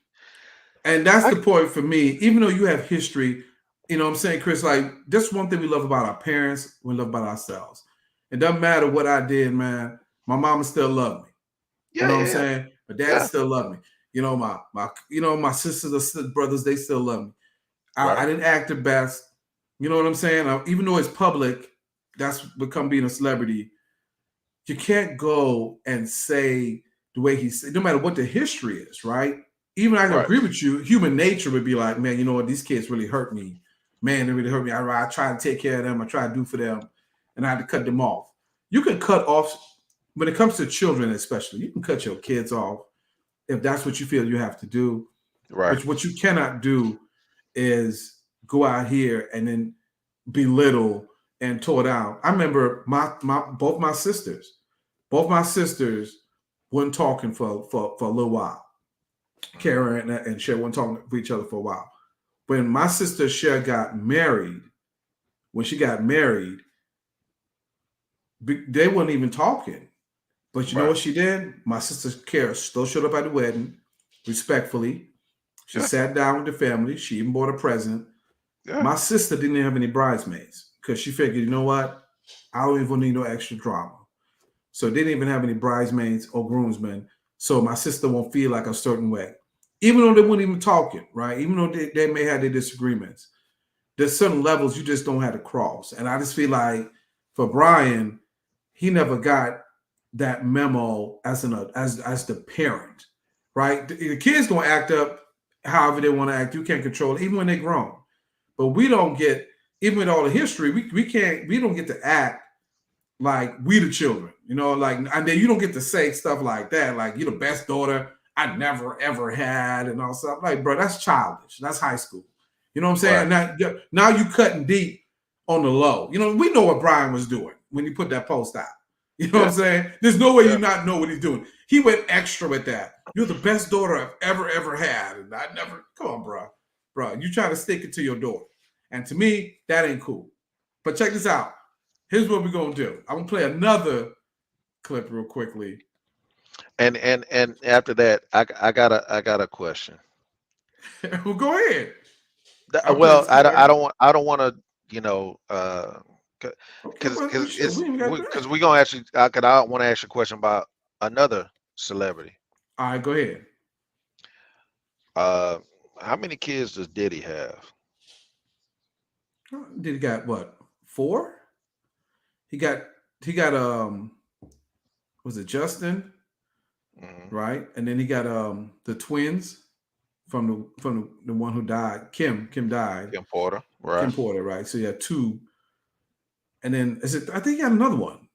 Speaker 1: And that's
Speaker 2: I
Speaker 1: the point for me, even though you have history, you know what I'm saying, Chris, like that's one thing we love about our parents, we love about ourselves. It doesn't matter what I did, man. My mama still loved me. You
Speaker 2: yeah,
Speaker 1: know what I'm
Speaker 2: yeah, yeah.
Speaker 1: saying? My daddy
Speaker 2: Yeah.
Speaker 1: still loved me. You know, my sisters or brothers, they still love me. I
Speaker 2: Right.
Speaker 1: didn't act the best. You know what I'm saying? Even though it's public, that's become being a celebrity. You can't go and say the way he said, no matter what the history is, right? Even I can
Speaker 2: Right.
Speaker 1: agree with you. Human nature would be like, man, you know what? These kids really hurt me. Man, they really hurt me. I try to take care of them. I try to do for them, and I had to cut them off. You can cut off when it comes to children, especially. You can cut your kids off if that's what you feel you have to do.
Speaker 2: Right.
Speaker 1: But what you cannot do is go out here and then belittle and tore down. I remember both my sisters. Both my sisters weren't talking for a little while. Karen and Cher weren't talking to each other for a while. When my sister Cher got married, when she got married, they weren't even talking. But you know
Speaker 2: Right.
Speaker 1: what she did? My sister Karen still showed up at the wedding, respectfully. She
Speaker 2: Yeah.
Speaker 1: sat down with the family. She even bought a present.
Speaker 2: Yeah.
Speaker 1: My sister didn't have any bridesmaids because she figured, you know what? I don't even need no extra drama. So they didn't even have any bridesmaids or groomsmen. So my sister won't feel like a certain way. Even though they weren't even talking, right? Even though they may have their disagreements, there's certain levels you just don't have to cross. And I just feel like for Brian, he never got that memo as as the parent, right? The kids gonna act up however they want to act. You can't control it, even when they're grown. But we don't get, even with all the history, we don't get to act like we the children, you know, like, and then you don't get to say stuff like that, like you're the best daughter I never ever had, and all stuff. Like, bro, that's childish. That's high school. You know what I'm
Speaker 2: Right.
Speaker 1: saying? Now you cutting deep on the low. You know, we know what Brian was doing when he put that post out. You know what I'm saying? There's no way
Speaker 2: Yeah.
Speaker 1: you not know what he's doing. He went extra with that. You're the best daughter I've ever had, and I never. Come on, bro. You try to stick it to your daughter, and to me, that ain't cool. But check this out. Here's what we're gonna do. I'm gonna play another clip real quickly.
Speaker 2: And after that, I got a question.
Speaker 1: Well, go ahead. I'll play
Speaker 2: Well,
Speaker 1: this clip.
Speaker 2: I don't want to, you know,
Speaker 1: Okay, well, shit, we ain't got that.
Speaker 2: because we gonna actually, cause I want to ask you a question about another celebrity.
Speaker 1: All right, go ahead.
Speaker 2: How many kids does Diddy have?
Speaker 1: Did he got what? 4? He got was it Justin, right? And then he got the twins from the one who died. Kim died.
Speaker 2: Kim Porter, right?
Speaker 1: Kim Porter, right? So you had 2. And then I think he had another one.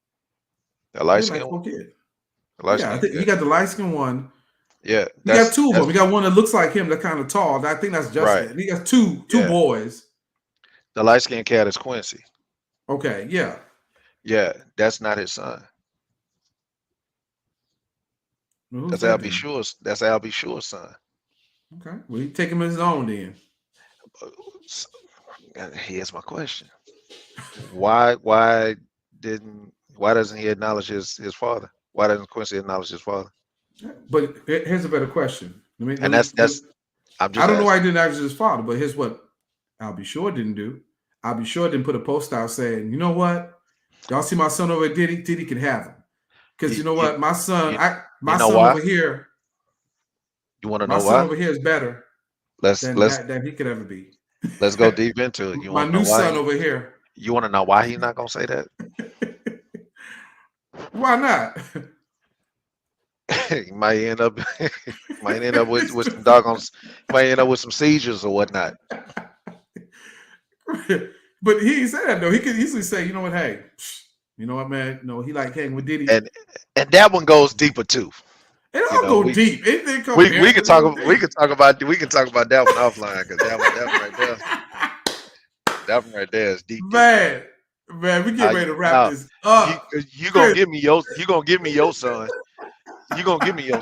Speaker 2: The light
Speaker 1: Like
Speaker 2: skin
Speaker 1: 4 kids.
Speaker 2: one.
Speaker 1: I think he got the light skin one.
Speaker 2: Yeah,
Speaker 1: we got 2 of them. We got one that looks like him, that's kind of tall. I think that's Justin.
Speaker 2: Right.
Speaker 1: And he got two boys.
Speaker 2: The light skinned cat is Quincy.
Speaker 1: Okay, yeah.
Speaker 2: Yeah, that's not his son.
Speaker 1: Well,
Speaker 2: That's Al B. Sure's. That's Al B. Sure's son.
Speaker 1: Okay, well, he take him his own then.
Speaker 2: Here's my question: Why doesn't he acknowledge his father? Why doesn't Quincy acknowledge his father?
Speaker 1: But here's a better question.
Speaker 2: I'm just
Speaker 1: I don't know why he didn't acknowledge his father, but here's what I'll be sure didn't do. I'll be sure didn't put a post out saying, you know what, y'all see my son over at Diddy can have him. Because you know what, my son, my son over here.
Speaker 2: You want to know
Speaker 1: why? My son over here is better than he could ever be.
Speaker 2: Let's go deep into it.
Speaker 1: My new son over here.
Speaker 2: You want to know why he's not gonna say that?
Speaker 1: Why not?
Speaker 2: He might end up with some doggone, might end up with some seizures or whatnot.
Speaker 1: But he ain't say that though. He could easily say, you know what, hey, you know what, man? No, he like hanging with Diddy.
Speaker 2: And that one goes deeper too.
Speaker 1: It all go deep.
Speaker 2: We can talk about that one offline because that one right there is deep.
Speaker 1: Man, we get ready to wrap this up.
Speaker 2: You gonna give me your son. You gonna give me your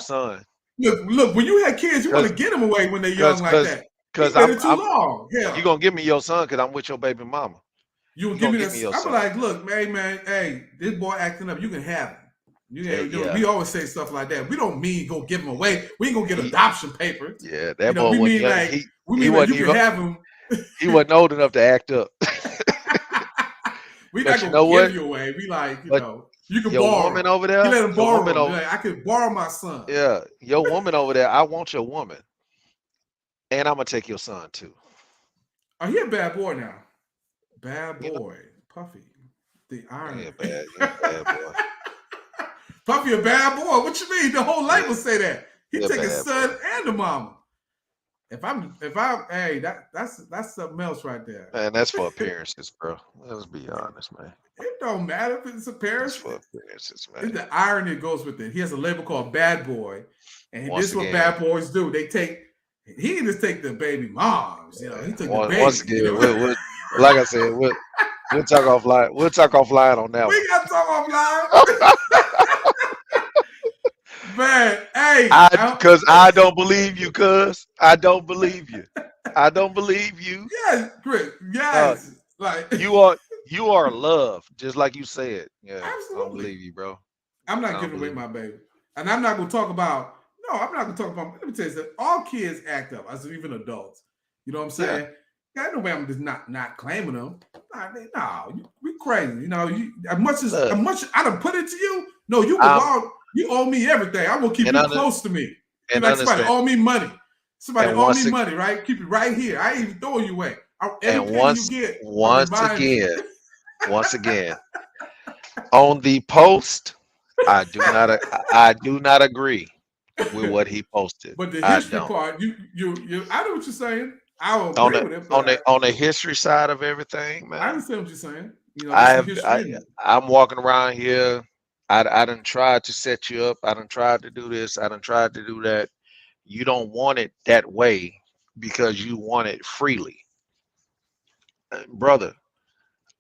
Speaker 2: son.
Speaker 1: Look. When you had kids, you want to get them away when they're young like that. Because I'm too long. Yeah.
Speaker 2: You gonna give me your son because I'm with your baby mama.
Speaker 1: You gonna give me this? I'm like, look, man, hey, this boy acting up. You can have him. We always say stuff like that. We don't mean go give him away. We ain't gonna get adoption papers.
Speaker 2: Yeah, that boy wasn't young.
Speaker 1: We mean you can have him.
Speaker 2: He wasn't old enough to act up.
Speaker 1: We not gonna give you away. We like, you can borrow.
Speaker 2: Woman over there.
Speaker 1: You let him borrow. Like, I could borrow my son.
Speaker 2: Yeah, your woman over there. I want your woman, and I'm gonna take your son too.
Speaker 1: Oh, he a bad boy now. Bad boy, Puffy. The iron.
Speaker 2: Yeah, bad boy.
Speaker 1: Puffy a bad boy. What you mean? The whole label say that. He take his son and the mama. If I'm, hey, that's something else right there.
Speaker 2: Man, that's for appearances, bro. Let's be honest, man.
Speaker 1: It don't matter if it's appearance.
Speaker 2: It's for appearances, man.
Speaker 1: It's the irony that goes with it. He has a label called Bad Boy, and this is what bad boys do. He didn't just take the baby moms. He took the baby.
Speaker 2: Once again, we'll, like I said, we'll talk offline. We'll talk offline on that one.
Speaker 1: We got to talk offline. Man, hey,
Speaker 2: because I don't believe you, cuz. I don't believe you. I don't believe you.
Speaker 1: Yes, Chris. Yes.
Speaker 2: You are loved, just like you said. Yeah, absolutely. I don't believe you, bro.
Speaker 1: I'm not giving away my baby. And I'm not gonna talk about let me tell you something. All kids act up, as even adults. You know what I'm saying? Yeah. No way I'm just not claiming them. No, we crazy. As much I done put it to you, no, you you owe me everything. I'm gonna keep you close to me. Like somebody owe me money. Somebody owe me money, right? Keep it right here. I ain't even throwing you away.
Speaker 2: Once again, on the post, I do not agree with what he posted.
Speaker 1: But the history part, I know what you're saying. I will agree with it.
Speaker 2: On the history side of everything, man.
Speaker 1: I understand what you're saying.
Speaker 2: I'm walking around here. I done tried to set you up. I done tried to do this. I done tried to do that. You don't want it that way because you want it freely. Brother,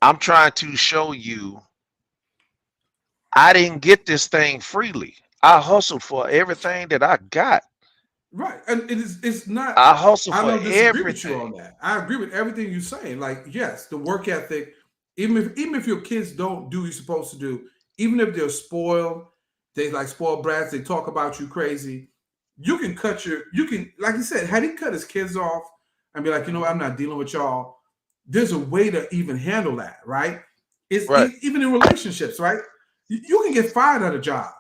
Speaker 2: I'm trying to show you I didn't get this thing freely. I hustled for everything that I got.
Speaker 1: Right. And it's not,
Speaker 2: I hustle
Speaker 1: I
Speaker 2: for
Speaker 1: don't disagree with you
Speaker 2: everything.
Speaker 1: on that. I agree with everything you're saying. Like, yes, the work ethic, even if your kids don't do what you're supposed to do, even if they're spoiled, they like spoiled brats, they talk about you crazy, you can, like you said, had he cut his kids off and be like, you know what, I'm not dealing with y'all, there's a way to even handle that, right?
Speaker 2: Right.
Speaker 1: Even in relationships, right? You can get fired at a job.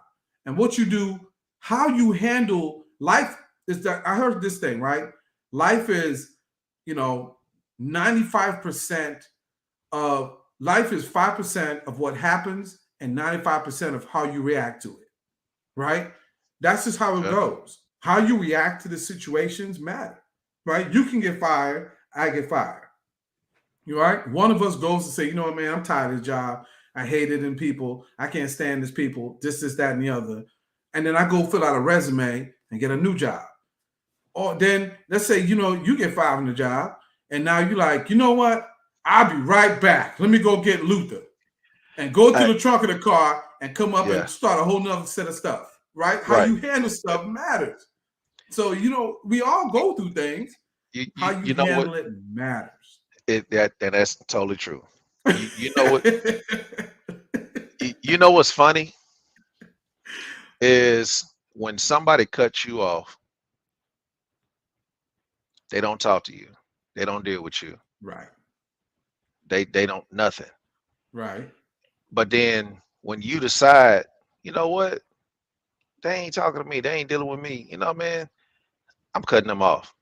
Speaker 1: And what you do, how you handle life is that I heard this thing, right? Life is, you know, 95% of life is 5% of what happens and 95% of how you react to it, right? That's just how it
Speaker 2: Yeah.
Speaker 1: goes. How you react to the situations matter, right? You can get fired, I get fired. You right? One of us goes to say, you know what, man, I'm tired of this job. I hate it in people. I can't stand these people, this, that, and the other. And then I go fill out a resume and get a new job. Or then let's say, you know, you get fired from the job, and now you're like, you know what? I'll be right back. Let me go get Luther and go to
Speaker 2: I,
Speaker 1: the trunk of the car and come up and
Speaker 2: yeah.
Speaker 1: start a whole nother set of stuff, right? How
Speaker 2: Right.
Speaker 1: you handle stuff matters. So, you know, we all go through things. How you
Speaker 2: You know what?
Speaker 1: handle it matters.
Speaker 2: That's totally true. You know what? You know what's funny is when somebody cuts you off, they don't talk to you. They don't deal with you.
Speaker 1: Right,
Speaker 2: They don't nothing.
Speaker 1: right.
Speaker 2: But then when you decide, you know what? They ain't talking to me. They ain't dealing with me. You know, man, I'm cutting them off.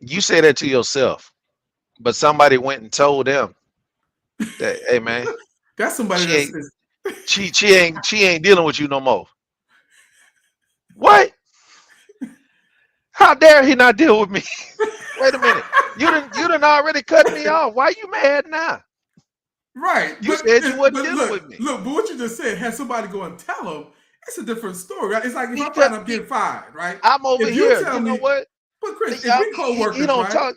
Speaker 2: You say that to yourself, but somebody went and told them that, hey man,
Speaker 1: That's somebody
Speaker 2: she
Speaker 1: that's
Speaker 2: ain't she ain't dealing with you no more. What? How dare he not deal with me? Wait a minute. You didn't already cut me off. Why you mad now?
Speaker 1: right.
Speaker 2: You said you wasn't
Speaker 1: But
Speaker 2: dealing with me.
Speaker 1: look. But what you just said, have somebody go and tell them, it's a different story. Right? It's like if
Speaker 2: He
Speaker 1: I
Speaker 2: tell
Speaker 1: find I'm
Speaker 2: he,
Speaker 1: getting fired, right?
Speaker 2: I'm over
Speaker 1: If you
Speaker 2: here.
Speaker 1: tell
Speaker 2: You know
Speaker 1: me,
Speaker 2: what?
Speaker 1: but Chris, if we
Speaker 2: He
Speaker 1: co-workers,
Speaker 2: don't
Speaker 1: right?
Speaker 2: talk.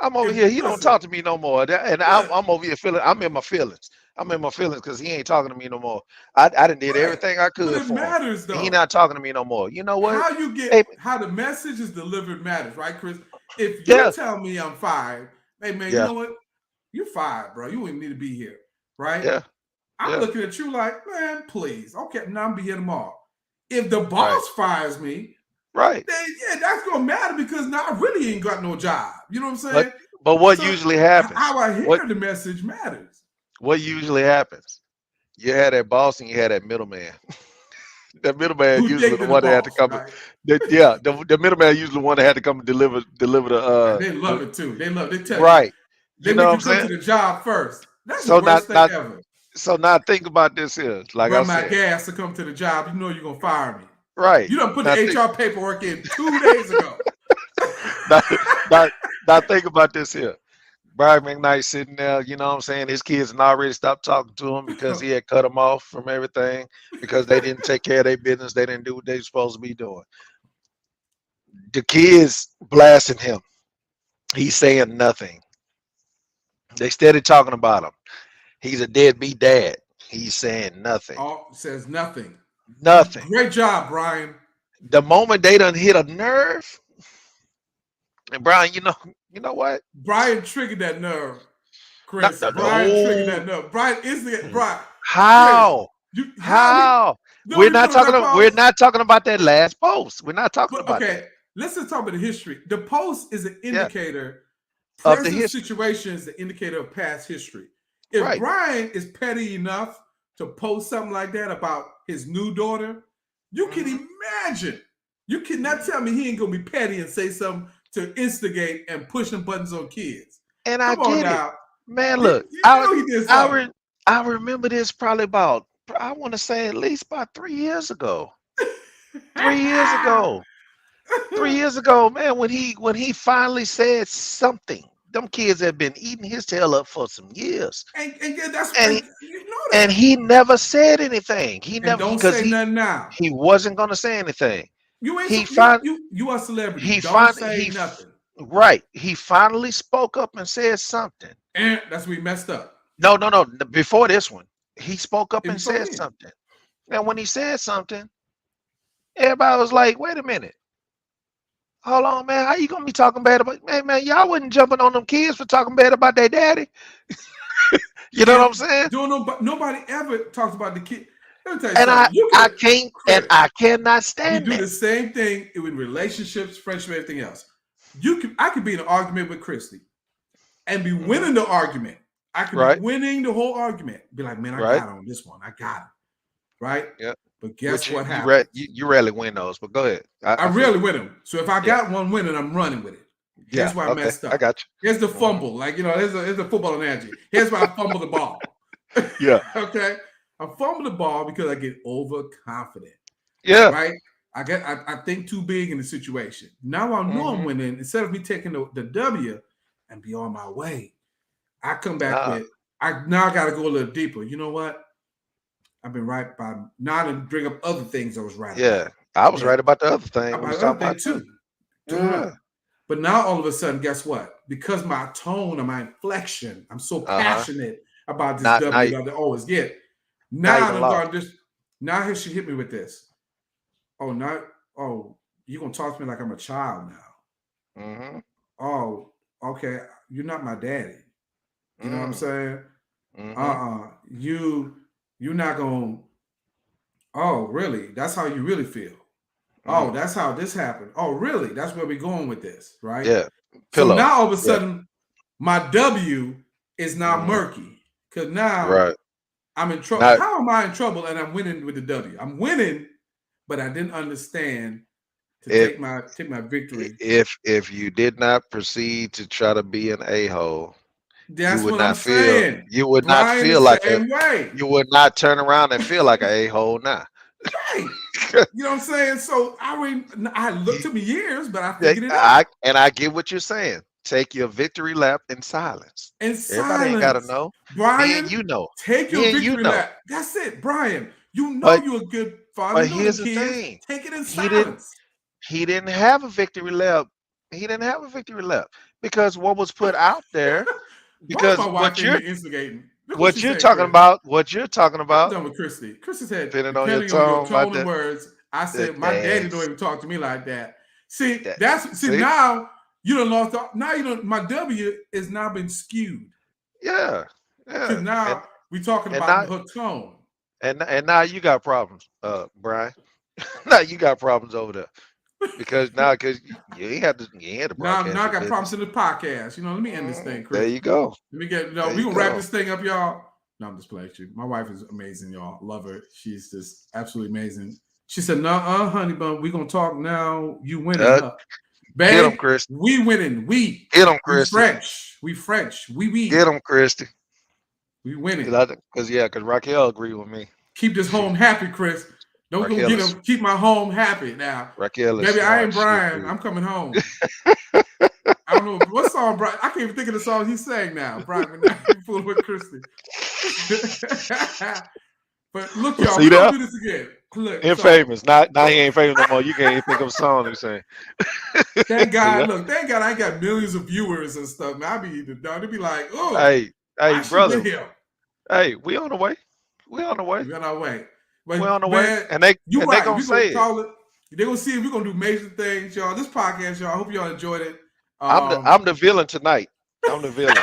Speaker 2: I'm over
Speaker 1: If
Speaker 2: here. He don't
Speaker 1: listen,
Speaker 2: talk to me no more. And
Speaker 1: yeah,
Speaker 2: I'm over here feeling. I'm in my feelings. I'm in my feelings because he ain't talking to me no more. I done did
Speaker 1: right.
Speaker 2: everything I
Speaker 1: But
Speaker 2: could
Speaker 1: it
Speaker 2: for him.
Speaker 1: matters
Speaker 2: And he
Speaker 1: though.
Speaker 2: not talking to me no more. You know what?
Speaker 1: How you get
Speaker 2: Hey,
Speaker 1: how the message is delivered matters, right, Chris? If you
Speaker 2: yeah,
Speaker 1: tell me I'm fired, hey man, you
Speaker 2: yeah,
Speaker 1: know what? You're fired, bro. You don't even need to be here, right?
Speaker 2: yeah,
Speaker 1: I'm
Speaker 2: yeah.
Speaker 1: looking at you like, man, please. Okay, now I'm be here tomorrow. If the
Speaker 2: Right,
Speaker 1: boss fires me,
Speaker 2: right.
Speaker 1: then yeah, that's gonna matter because now I really ain't got no job. You know what I'm
Speaker 2: But
Speaker 1: saying?
Speaker 2: but what
Speaker 1: So
Speaker 2: usually happens?
Speaker 1: how I
Speaker 2: What
Speaker 1: hear the message matters.
Speaker 2: what usually happens? You had that boss and you had that middleman. That middleman
Speaker 1: Who
Speaker 2: usually
Speaker 1: think
Speaker 2: the
Speaker 1: to the
Speaker 2: one that had to
Speaker 1: boss,
Speaker 2: come.
Speaker 1: right?
Speaker 2: Yeah, the middleman usually the one that had to come and deliver
Speaker 1: And they love it too. They love. They tell you.
Speaker 2: right.
Speaker 1: They
Speaker 2: You know
Speaker 1: make
Speaker 2: what
Speaker 1: you
Speaker 2: I'm
Speaker 1: come to
Speaker 2: saying?
Speaker 1: the job first. That's the
Speaker 2: So
Speaker 1: worst
Speaker 2: not
Speaker 1: thing
Speaker 2: not
Speaker 1: ever.
Speaker 2: so now think about this here. Like I
Speaker 1: Run my
Speaker 2: said,
Speaker 1: gas to come to the job. You know you're gonna fire me.
Speaker 2: right.
Speaker 1: You done put
Speaker 2: Now
Speaker 1: the
Speaker 2: think
Speaker 1: HR paperwork in 2 days ago.
Speaker 2: now, now, now think about this here. Brian McKnight sitting there, you know what I'm saying? His kids had already stopped talking to him because he had cut them off from everything because they didn't take care of their business. They didn't do what they were supposed to be doing. The kids blasting him. He's saying nothing. They steady talking about him. He's a deadbeat dad. He's saying nothing.
Speaker 1: All says nothing.
Speaker 2: Nothing.
Speaker 1: Great job, Brian.
Speaker 2: The moment they done hit a nerve, and Brian, you know what?
Speaker 1: Brian triggered that nerve,
Speaker 2: Not
Speaker 1: Chris.
Speaker 2: the
Speaker 1: Brian triggered that
Speaker 2: no.
Speaker 1: nerve. Brian is the Brian. Chris,
Speaker 2: How?
Speaker 1: you how he
Speaker 2: How?
Speaker 1: no, you remember that
Speaker 2: We're
Speaker 1: post?
Speaker 2: not talking about that last post. We're not talking
Speaker 1: But
Speaker 2: about that.
Speaker 1: okay, let's just talk about the history. The post is an
Speaker 2: Yeah.
Speaker 1: indicator.
Speaker 2: Of the
Speaker 1: Present
Speaker 2: history.
Speaker 1: situation is the indicator of past history. If
Speaker 2: Right.
Speaker 1: Brian is petty enough to post something like that about his new daughter, you can
Speaker 2: Hmm.
Speaker 1: imagine. You cannot
Speaker 2: Hmm.
Speaker 1: tell me he ain't gonna be petty and say something to instigate and pushing buttons on kids.
Speaker 2: And I
Speaker 1: Come on
Speaker 2: get it.
Speaker 1: now.
Speaker 2: Man,
Speaker 1: You,
Speaker 2: look,
Speaker 1: you know he did
Speaker 2: I,
Speaker 1: something.
Speaker 2: re, I remember this probably about, I want to say at least about 3 years ago. 3 years ago. 3 years ago, man, when he finally said something, them kids had been eating his tail up for some years,
Speaker 1: and yeah, that's
Speaker 2: and
Speaker 1: and
Speaker 2: he,
Speaker 1: you know
Speaker 2: and
Speaker 1: that.
Speaker 2: he never said anything. He
Speaker 1: And
Speaker 2: never
Speaker 1: don't
Speaker 2: because
Speaker 1: say
Speaker 2: he
Speaker 1: nothing now.
Speaker 2: he wasn't gonna say anything.
Speaker 1: You ain't
Speaker 2: He
Speaker 1: so
Speaker 2: fin
Speaker 1: you are a celebrity.
Speaker 2: he
Speaker 1: Don't
Speaker 2: fin
Speaker 1: say nothing.
Speaker 2: right. He finally spoke up and said something.
Speaker 1: And that's we messed up.
Speaker 2: No, no, no. Before this one, he spoke up
Speaker 1: It
Speaker 2: and
Speaker 1: was so
Speaker 2: said
Speaker 1: in.
Speaker 2: something. Now, when he said something, everybody was like, "Wait a minute, hold on, man. How you gonna be talking bad about man? Y'all wasn't jumping on them kids for talking bad about their daddy. You know what I'm
Speaker 1: And
Speaker 2: saying?
Speaker 1: nobody ever talks about the kid. Let me tell you
Speaker 2: And
Speaker 1: something. You
Speaker 2: I
Speaker 1: could,
Speaker 2: can't and
Speaker 1: Chris,
Speaker 2: I cannot
Speaker 1: we
Speaker 2: stand
Speaker 1: do
Speaker 2: that.
Speaker 1: the same thing in relationships, friendship, everything else. I could be in an argument with Christy and be
Speaker 2: Hmm.
Speaker 1: winning the argument. I could be
Speaker 2: Right,
Speaker 1: winning the whole argument. Be like, man, I
Speaker 2: right,
Speaker 1: got on this one. I got him. Right?
Speaker 2: yeah.
Speaker 1: But
Speaker 2: Which
Speaker 1: guess what happens?
Speaker 2: you rarely win those, but go ahead.
Speaker 1: I
Speaker 2: I feel
Speaker 1: rarely
Speaker 2: you.
Speaker 1: win them. So if I
Speaker 2: Yeah,
Speaker 1: got one winning, I'm running with it.
Speaker 2: yeah.
Speaker 1: Here's where I
Speaker 2: Okay,
Speaker 1: messed
Speaker 2: I
Speaker 1: up.
Speaker 2: got
Speaker 1: Here's the
Speaker 2: you. Hmm.
Speaker 1: fumble. Like, here's a football analogy. Here's where I fumble the ball.
Speaker 2: Yeah,
Speaker 1: Okay. I fumble the ball because I get overconfident.
Speaker 2: yeah.
Speaker 1: Right? I think too big in the situation. Now I know I'm
Speaker 2: Hmm.
Speaker 1: winning. Instead of me taking the W and be on my way, I come back
Speaker 2: Nah,
Speaker 1: with I gotta go a little deeper. You know what? I've been right by not to bring up other things I was right
Speaker 2: yeah.
Speaker 1: about.
Speaker 2: I was
Speaker 1: But
Speaker 2: right about the other thing we
Speaker 1: about
Speaker 2: was
Speaker 1: the other
Speaker 2: talking
Speaker 1: thing
Speaker 2: about too.
Speaker 1: too.
Speaker 2: Yeah.
Speaker 1: Done. But now all of a sudden, guess what? Because my tone and my inflection, I'm so
Speaker 2: Uh-huh.
Speaker 1: passionate about this
Speaker 2: Not
Speaker 1: W that I always get.
Speaker 2: now you
Speaker 1: Now
Speaker 2: done
Speaker 1: I'm
Speaker 2: lost.
Speaker 1: going this. Now here she hit me with this. Oh, not you're gonna talk to me like I'm a child now.
Speaker 2: Hmm.
Speaker 1: Oh, okay. You're not my daddy. You know what I'm
Speaker 2: Mm.
Speaker 1: saying?
Speaker 2: Hmm.
Speaker 1: Uh-uh. You're not gonna. Oh, really? That's how you really feel. Oh,
Speaker 2: Mm.
Speaker 1: that's how this happened. Oh, really? That's where we're going with this, right?
Speaker 2: Yeah.
Speaker 1: So
Speaker 2: Pillow.
Speaker 1: now all of a
Speaker 2: Yeah.
Speaker 1: sudden, my W is now
Speaker 2: Hmm.
Speaker 1: murky because now
Speaker 2: Right.
Speaker 1: I'm in trouble.
Speaker 2: Now,
Speaker 1: How am I in trouble and I'm winning with the W? I'm winning, but I didn't understand to
Speaker 2: if
Speaker 1: take my victory.
Speaker 2: if you did not proceed to try to be an a-hole,
Speaker 1: That's what I'm saying.
Speaker 2: you would not
Speaker 1: Brian, the
Speaker 2: feel like a
Speaker 1: same way.
Speaker 2: you would not turn around and feel like an a-hole now.
Speaker 1: Right. You know what I'm saying? So I looked
Speaker 2: You-
Speaker 1: to me years, but I
Speaker 2: yeah,
Speaker 1: figured it out
Speaker 2: I get what you're saying. Take your victory lap in silence.
Speaker 1: in
Speaker 2: Everybody ain't gotta
Speaker 1: silence.
Speaker 2: know. Me and
Speaker 1: Brian,
Speaker 2: you know.
Speaker 1: take your
Speaker 2: Me and you
Speaker 1: victory
Speaker 2: know.
Speaker 1: lap. That's it, Brian. You know
Speaker 2: But
Speaker 1: you're a good father. You know
Speaker 2: here's
Speaker 1: them
Speaker 2: the
Speaker 1: kids.
Speaker 2: thing.
Speaker 1: Take it in
Speaker 2: He didn't
Speaker 1: silence.
Speaker 2: he didn't have a victory lap. He didn't have a victory lap because what was put out there,
Speaker 1: Why is my
Speaker 2: because
Speaker 1: wife in here instigating? Look what
Speaker 2: what
Speaker 1: she's
Speaker 2: you're
Speaker 1: saying,
Speaker 2: talking
Speaker 1: Chris.
Speaker 2: about, what you're talking
Speaker 1: I'm
Speaker 2: about,
Speaker 1: done with Christy. Christy said,
Speaker 2: depending on your
Speaker 1: depending on your
Speaker 2: tone, about
Speaker 1: tone and words, I said my daddy don't
Speaker 2: that's
Speaker 1: even talk to me like that. See,
Speaker 2: that.
Speaker 1: see
Speaker 2: See,
Speaker 1: now you done lost. Now you don't. My W is now been skewed
Speaker 2: yeah,
Speaker 1: because
Speaker 2: yeah,
Speaker 1: now we talking
Speaker 2: and
Speaker 1: about
Speaker 2: now
Speaker 1: her tone.
Speaker 2: and now you got problems, Brian. Now you got problems over there because you ain't had to
Speaker 1: Now
Speaker 2: broadcast
Speaker 1: I
Speaker 2: your
Speaker 1: got problems
Speaker 2: business.
Speaker 1: in the podcast. Let me end this thing,
Speaker 2: There
Speaker 1: Chris.
Speaker 2: you go.
Speaker 1: Let me get.
Speaker 2: There
Speaker 1: We
Speaker 2: you
Speaker 1: gonna wrap
Speaker 2: go.
Speaker 1: this thing up, y'all. No, I'm just playing with you. My wife is amazing, y'all. Love her. She's just absolutely amazing. She said, "No, honey bun, we gonna talk now. You winning,
Speaker 2: Uh,
Speaker 1: huh?
Speaker 2: get him,
Speaker 1: Babe,
Speaker 2: Chris.
Speaker 1: we winning. We
Speaker 2: Get him,
Speaker 1: we
Speaker 2: Christy.
Speaker 1: French. We French.
Speaker 2: Get him, Christy.
Speaker 1: we winning.
Speaker 2: Because Raquel agreed with me.
Speaker 1: Keep this
Speaker 2: She
Speaker 1: home happy, Chris. Don't go
Speaker 2: Raquel
Speaker 1: get
Speaker 2: is
Speaker 1: him. Keep my home happy now,
Speaker 2: Raquel is
Speaker 1: baby. I
Speaker 2: smart.
Speaker 1: ain't
Speaker 2: She
Speaker 1: Brian.
Speaker 2: agreed.
Speaker 1: I'm coming home. I don't know what song Brian. I can't even think of the song he sang now. Brian, but now you fooling with Christy. But look, y'all,
Speaker 2: See
Speaker 1: we're gonna
Speaker 2: that?
Speaker 1: do this again. Look, so
Speaker 2: Infamous. Now he ain't famous no more. You can't even think of a song he's saying.
Speaker 1: thank
Speaker 2: See
Speaker 1: God.
Speaker 2: that?
Speaker 1: Look, thank God I ain't got millions of viewers and stuff. Man, I be the dog. They be like, oh,
Speaker 2: Hey,
Speaker 1: why she
Speaker 2: brother.
Speaker 1: with him?
Speaker 2: Hey, we on the way. We on the way.
Speaker 1: We on our way.
Speaker 2: We
Speaker 1: But
Speaker 2: on the way.
Speaker 1: man,
Speaker 2: And they
Speaker 1: you right.
Speaker 2: gonna
Speaker 1: We gonna
Speaker 2: say it.
Speaker 1: call it. They gonna see it. We gonna do major things, y'all. This podcast, y'all. I hope y'all enjoyed it.
Speaker 2: I'm the villain tonight. I'm the villain.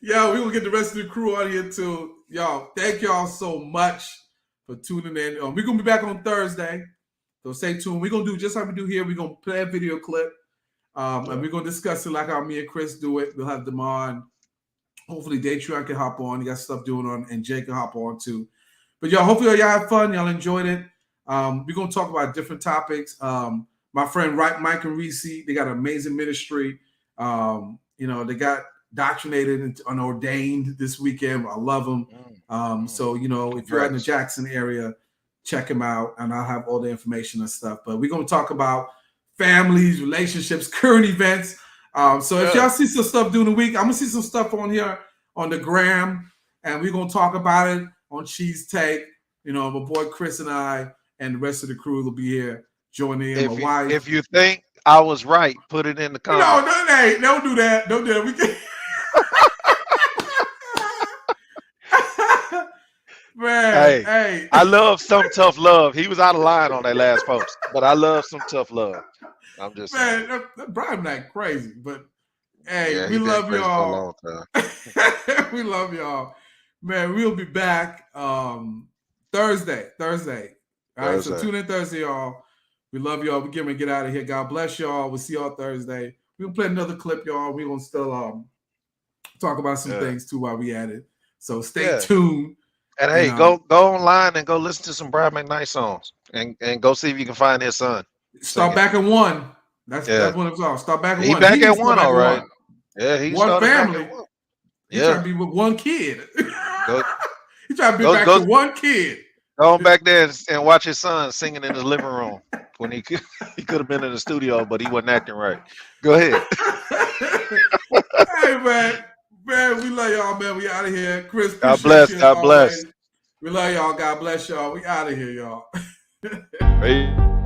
Speaker 1: Yeah, we gonna get the rest of the crew on here too. Y'all, thank y'all so much for tuning in. We're gonna be back on Thursday, so stay tuned. We're gonna do just like we do here. We're gonna play a video clip, and we're gonna discuss it like how me and Chris do it. We'll have them on. Hopefully, Daytron can hop on. He got stuff doing on, and Jay can hop on too. But y'all, hopefully y'all have fun. Y'all enjoyed it. We're gonna talk about different topics. My friend Mike and Reese, they got an amazing ministry. They got doctrinated and unordained this weekend. I love them. So if you're in the
Speaker 2: Congrats.
Speaker 1: Jackson area, check them out, and I'll have all the information and stuff. But we're gonna talk about families, relationships, current events. So if y'all see some stuff during the week, I'm gonna see some stuff on here on the gram, and we're gonna talk about it on Cheestake. My boy Chris and I and the rest of the crew will be here joining in. My wife.
Speaker 2: If you think I was right, put it in the
Speaker 1: No,
Speaker 2: comments.
Speaker 1: don't do that. Don't do that. We can.
Speaker 2: Hey, I love some tough love. He was out of line on that last post, but I love some tough love. I'm just saying.
Speaker 1: Man, that Brian not crazy, but hey,
Speaker 2: Yeah,
Speaker 1: we
Speaker 2: he been
Speaker 1: love
Speaker 2: crazy for a
Speaker 1: y'all.
Speaker 2: long time.
Speaker 1: We love y'all. Man, we'll be back Thursday. All right, so
Speaker 2: Thursday.
Speaker 1: tune in Thursday, y'all. We love y'all. We're getting ready to get out of here. God bless y'all. We'll see y'all Thursday. We'll play another clip, y'all. We're gonna still talk about some things too while we at it. So stay tuned.
Speaker 2: And hey, go online and go listen to some Brian McKnight songs and go see if you can find his son.
Speaker 1: Start back at 1. That's one of his songs. Start back at 1.
Speaker 2: He back at 1, all right. Yeah, he
Speaker 1: one
Speaker 2: started
Speaker 1: family.
Speaker 2: Back at 1.
Speaker 1: He trying to be with one kid. He trying to be back to one kid.
Speaker 2: Go on back there and watch his son singing in his living room when he could have been in the studio, but he wasn't acting right. Go ahead.
Speaker 1: Hey man, we love y'all, man. We out of here. Chris,
Speaker 2: God bless. God bless.
Speaker 1: We love y'all. God bless y'all. We out of here, y'all.
Speaker 2: Right.